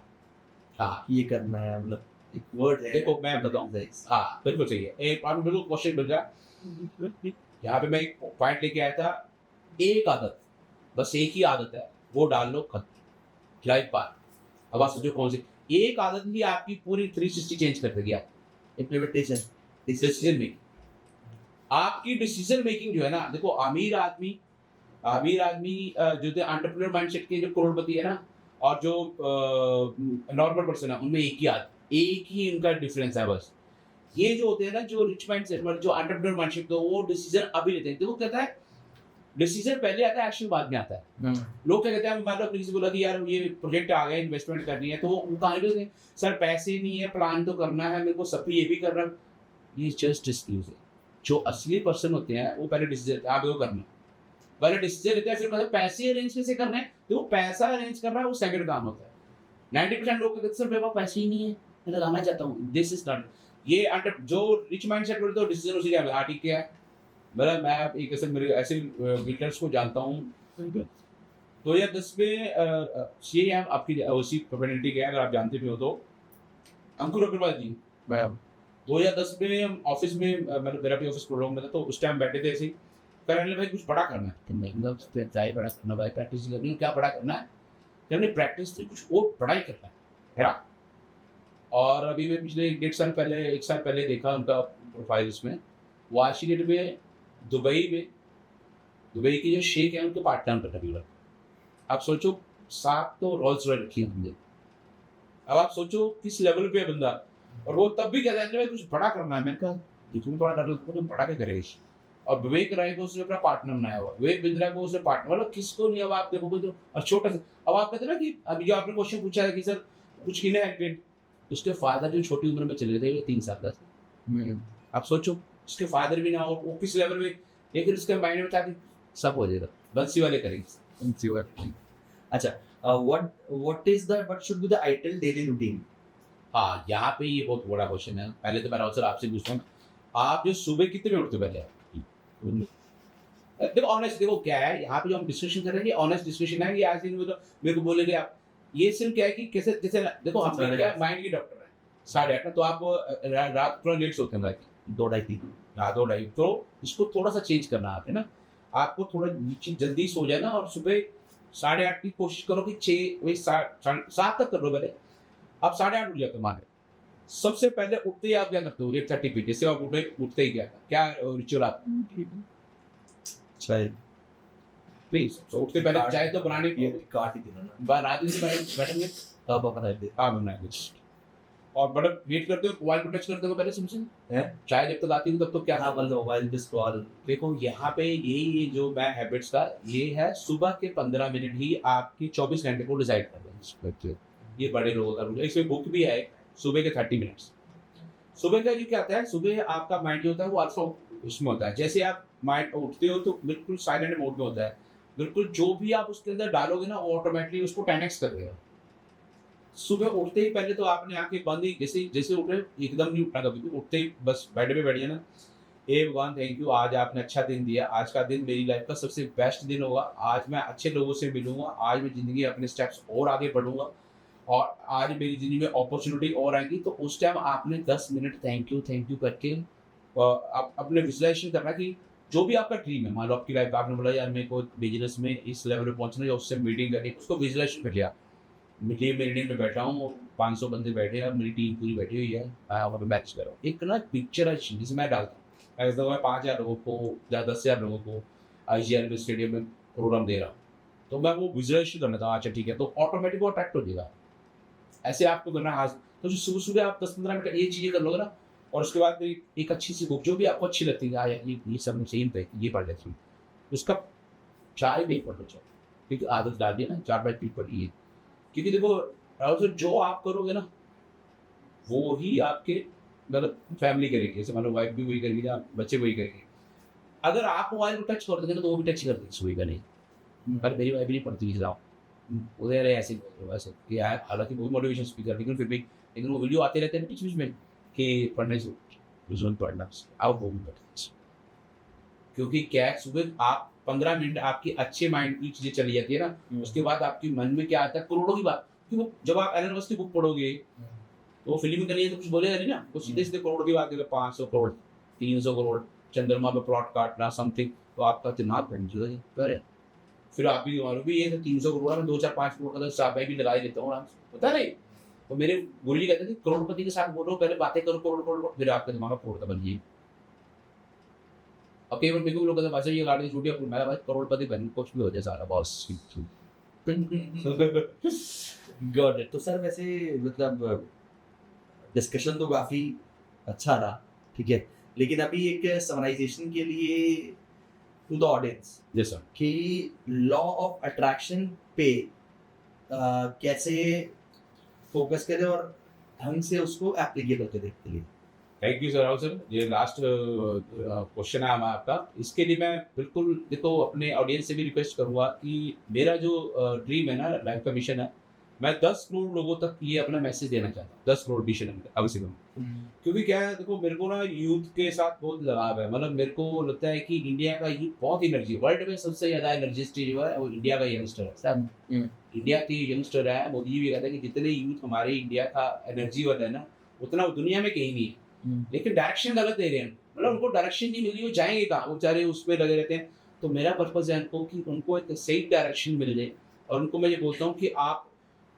हाँ ये करना है, मतलब एक वर्ड है, देखो मैं बताऊँ, हाँ बिल्कुल सही है, एक आपने बिल्कुल क्वेश्चन मिल गया। यहाँ पे मैं एक पॉइंट लेके आया था, एक आदत, बस एक ही आदत है, वो डाल लो खत्म, लाइफ पार। अब आप सोचो कौन सी एक आदत ही आपकी पूरी 360 चेंज कर देगी। आप इम्प्लीमेंटेशन, डिसीजन मेकिंग, आपकी डिसीजन मेकिंग जो है ना, देखो अमीर आदमी जो एंटरप्रेन्योर माइंडसेट के जो करोड़पति है ना, और जो नॉर्मल पर्सन है, उनमें एक ही आदत, एक ही इनका डिफरेंस है बस। ये जो होते हैं ना, जो रिच माइंडसेट जो एंटरप्रेन्योर माइंडसेट, तो वो डिसीजन अभी लेते हैं। देखो कहता है डिसीजन पहले आता है, एक्शन बाद में आता है। लोग क्या कहते हैं, मान लो किसी बोला कि यार ये प्रोजेक्ट आ गया, इन्वेस्टमेंट करनी है, तो वो कहा सर पैसे नहीं है, प्लान तो करना है मेरे को, सब ये भी करना, ये जस्ट एक्सक्यूज है। जो असली पर्सन होते हैं वो पहले डिसीजन आपको करना, पहले डिसीजन लेते हैं, फिर मतलब पैसे अरेंज कैसे करना है, तो वो पैसा अरेंज करना है वो सेकंड काम होता है। 90% लोग कहते हैं सर मेरे पास पैसे ही नहीं है, मैं लगाना चाहता हूँ, दिस इज नॉट ये जो रिच माइंडसेट बोलते हैं डिसीजन उसी का हाँ ठीक है, मतलब मैं एक ऐसे मेरे ऐसे बिल्डर्स को जानता हूँ। 2010 में ये आपकी ओसी प्रोपेनिटी के, अगर आप जानते भी हो तो अंकुर अग्रवाल जी, मैं 2010 में हम ऑफिस में मतलब मेरा भी ऑफिस प्रोग्राम में था, तो उस टाइम बैठे थे ऐसे ही, कह रहे भाई कुछ बड़ा करना है। तो मैं मतलब चाहे बड़ा करना भाई, प्रैक्टिस करनी है, क्या बड़ा करना है? हमने प्रैक्टिस से कुछ और बड़ा ही करना है। और अभी मैं पिछले 1 साल पहले देखा उनका प्रोफाइल उसमें, वो आज की डेट में दुबई में, दुबई की जो शेख है उनके पार्ट टाइम कर रही है। आप सोचो, 7 तो रोल्स रॉयस रखी है हमने। अब आप सोचो किस लेवल पे है बंदा, और वो तब भी कहता है भाई कुछ बड़ा करना है। मैंने कहा इतना बड़ा डर लगता है, तुम बड़ा क्या करेगा। और विवेक राय को उसने अपना पार्टनर बनाया हुआ, विवेक बिंद्रा को उसने पार्टनर, मतलब किसको नहीं। अब आप देखोगे तो, और छोटा सा, अब आप कहते हैं ना कि अभी जो आपने क्वेश्चन पूछा है कि सर कुछ इनएक्टिव, उसके फादर जो छोटी उम्र में चले गए 3 साल का। आप सोचो उसके फादर भी ना हो, वो किस लेवल में, लेकिन उसके माइंड में था कि सब हो जाएगा, बंसी वाले करेंगे, बंसी वाले। अच्छा, what should be the ideal daily routine? हाँ, यहाँ पे ये बहुत बड़ा क्वेश्चन है। पहले तो मेरा आंसर आपसे पूछता हूँ, आप जो सुबह कितने बजे उठते पहले? देखो ऑनेस्ट, देखो क्या है यहाँ पे जो हम डिस्कशन कर रहे हैं, ऑनेस्ट डिस्कशन है। ये आज दिन मतलब मेरे को बोलेंगे आप, ये सिर्फ क्या है कि कैसे जैसे देखो हम क्या माइंड के डॉक्टर है, 8:30 तो आप रात थोड़ा लेट सोते हैं, 2-2:30 हाँ 2-2:30, तो इसको थोड़ा सा चेंज करना है ना। आपको थोड़ा नीचे जल्दी सो जाए ना, और सुबह 8:30 की कोशिश करो कि 6 वही 7 तक कर लो। पहले आप 8:30 उठ जाते माने, सबसे पहले उठते ही आप क्या करते हो? 1:30 पे जैसे आप उठते ही क्या रिचुअल आप? चाय प्लीज, तो उठते पहले चाय तो बनाने ये काट ही देना ना, बनाते से बैठेंगे तब अपना दे। हाँ बनाएंगे। और बड़ा वेट करते हो, मोबाइल को टच करते हो पहले सिमसन हैं चाय जब तक आती है तब तो क्या? हाँ, मतलब मोबाइल पे स्क्रॉल। देखो यहाँ पे ये जो मैं हैबिट्स का ये है, सुबह के 15 मिनट ही आपकी 24 घंटे को डिसाइड कर दें। ये बड़े लोगों का रूल है, इसमें बुक भी है सुबह के 30 मिनट्स। सुबह का जो क्या होता है, सुबह आपका माइंड जो होता है वो अल्फा उसमें होता है। जैसे आप माइंड उठते हो तो बिल्कुल साइलेंट मोड में होता है, बिल्कुल जो भी आप उसके अंदर डालोगे ना वो ऑटोमेटिकली उसको 10x कर देगा। सुबह उठते ही पहले तो आपने आंखें बंद ही, जैसे जैसे उठे एकदम नहीं उठना, कभी भी उठते ही बस बेड पे बैठ जाना। हे भगवान थैंक यू, आज आपने अच्छा दिन दिया, आज का दिन मेरी लाइफ का सबसे बेस्ट दिन होगा, आज मैं अच्छे लोगों से मिलूंगा, आज मैं जिंदगी अपने स्टेप्स और आगे बढ़ूंगा, और आज मेरी जिंदगी में अपॉर्चुनिटी और आएंगी। तो उस टाइम आपने 10 मिनट थैंक यू करके आप अपने विजुलाइजेशन करना कि जो भी आपका ड्रीम है, मान लो आपकी लाइफ आपने बोला यार मेरे को बिजनेस में इस लेवल पे पहुंचना है, या उससे मीटिंग करनी, उसको विजुलाइजेशन कर लिया। मीटिंग में बैठा हूँ, 500 बंदे बैठे हैं, मेरी टीम पूरी बैठी हुई है, मैं वहाँ पे मैच कर रहा हूँ। एक ना पिक्चर जिसे मैं डालता हूँ, ऐसा मैं 5,000 लोगों को या 10,000 लोगों को IGL में स्टेडियम में प्रोग्राम दे रहा हूँ, तो मैं वो विजुलाइजेशन कर लेता हूँ। अच्छा ठीक है, तो ऑटोमेटिक वो अट्रैक्ट हो जाएगा। ऐसे आपको करना है। तो जो सुबह सुबह आप 10-15 मिनट ये चीज़ें कर लोगे ना, और उसके बाद एक अच्छी सी बुक जो भी आपको अच्छी लगती है, यार ये सब सेम पे ये पढ़ लेती हूँ, उसका 4 पेज पढ़ लो, क्योंकि आदत डाल दी ना, 4-5 पेज पढ़िए। क्योंकि देखो राहुल सर, जो आप करोगे ना वो ही आपके मतलब फैमिली करेगी। जैसे मान लो वाइफ भी वही करेगी या बच्चे वही करेंगे। अगर आप मोबाइल को टच कर दोगे ना तो वो भी टच कर देगी, सुई का नहीं। पर मेरी वाइफ नहीं पढ़ती जाओ उधर ऐसे वैसे कि यार, हालांकि वो मोटिवेशन स्पीकर, लेकिन फिर भी लेकिन वो वीडियो आते रहते हैं बीच बीच में कि पढ़ने से पढ़ना आओ वो भी पढ़ते। क्योंकि क्या है, सुबह आप 15 मिनट आपकी अच्छे माइंड की चीजें चली जाती है ना, उसके बाद आपके मन में क्या आता है, करोड़ों की बात। कि वो जब आप एलन मस्क की बुक पढ़ोगे तो वो फिल्म करनी है तो कुछ बोलेगा नहीं ना, वो सीधे सीधे करोड़ की बात करेगा, 500 करोड़ 300 करोड़ चंद्रमा पे प्लॉट काटना समथिंग, तो आपका दिमाग बन जाएगा। फिर आप भी मारोगे ये तो 300 करोड़ में 2-4-5 करोड़ का साहब मैं भी लगा ही देता हूँ, पता नहीं। तो मेरे गुरु जी कहते थे करोड़पति के साथ बोलो, पहले बातें करो करोड़, फिर आपका दिमाग फोड़ता बन जाएगी। अब कई बार मेरे को लोग कहते हैं भाषा ये गाड़ी छूटी, मैं भाई करोड़पति बन कुछ भी हो जाए सारा बॉस। Got it. तो सर वैसे मतलब डिस्कशन तो काफी अच्छा रहा, ठीक है, लेकिन अभी एक समराइजेशन के लिए to the audience yes sir, कि लॉ ऑफ अट्रैक्शन पे कैसे फोकस करें और ढंग से उसको एप्लीकेट होते देखते लिए। Thank you sir. Rahul sir, ये लास्ट क्वेश्चन है हमारा आपका, इसके लिए मैं बिल्कुल देखो अपने ऑडियंस से भी रिक्वेस्ट करूंगा कि मेरा जो ड्रीम है ना, लाइफ का मिशन है, मैं 10 करोड़ लोगों तक ये अपना मैसेज देना चाहता हूँ। 10 करोड़ मिशन है अब से कम। क्योंकि क्या है, देखो मेरे को ना यूथ के साथ बहुत लगाव है। मतलब मेरे को लगता है कि इंडिया का यूथ बहुत एनर्जी, वर्ल्ड में सबसे ज्यादा एनर्जिस्ट जो है वो इंडिया का यंगस्टर है सर। इंडिया के यंगस्टर है। मोदी जी भी कहते हैं कि जितने यूथ हमारे इंडिया का एनर्जी वाला है ना, उतना दुनिया में कहीं नहीं है, लेकिन डायरेक्शन गलत दे रहे हैं, मतलब उनको डायरेक्शन नहीं मिल रही, वो जाएंगे कहाँ, वो बेचारे उसमें लगे रहते हैं। तो मेरा पर्पज है उनको कि उनको एक सही डायरेक्शन मिल जाए, और उनको मैं ये बोलता हूँ कि आप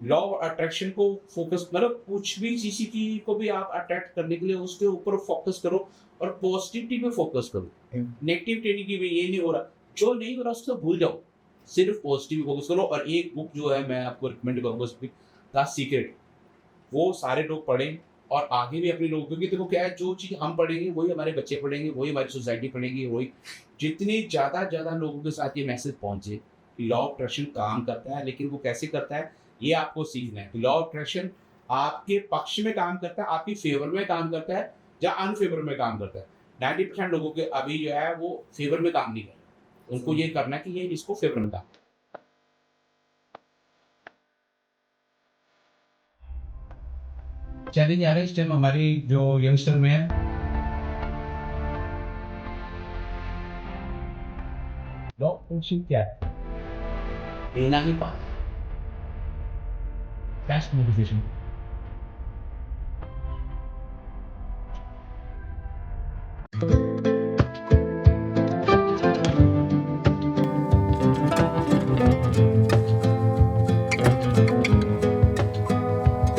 लॉ ऑफ अट्रैक्शन को फोकस, मतलब कुछ भी किसी की को भी आप अट्रैक्ट करने के लिए उसके ऊपर फोकस करो, और पॉजिटिविटी पे फोकस करो, नेगेटिविटी की भी ये नहीं हो रहा, जो नहीं हो रहा उसको भूल जाओ, सिर्फ पॉजिटिव फोकस करो। और एक बुक जो है मैं आपको रिकमेंड करूँगा, द सीक्रेट, वो सारे लोग पढ़ें और आगे भी अपने लोगों, क्योंकि देखो क्या है, जो चीज़ हम पढ़ेंगे वही हमारे बच्चे पढ़ेंगे, वही हमारी सोसाइटी पढ़ेगी, वही जितनी ज़्यादा लोगों के साथ ये मैसेज पहुँचे कि लॉ ऑफ अट्रैक्शन काम करता है, लेकिन वो कैसे करता है ये आपको सीखना है। कि लॉ ऑफ अट्रैक्शन आपके पक्ष में काम करता है, आपकी फेवर में काम करता है या अनफेवर में काम करता है। 90% लोगों के अभी जो है वो फेवर में काम नहीं कर रहे, उनको ये करना है कि ये इसको फेवर में काम। चैलेंज आ रहा है इस टाइम हमारी जो यंगस्टर में है, लॉ ऑफ अट्रैक्शन क्या है, लेना ही पाना, बेस्ट मोटिवेशन।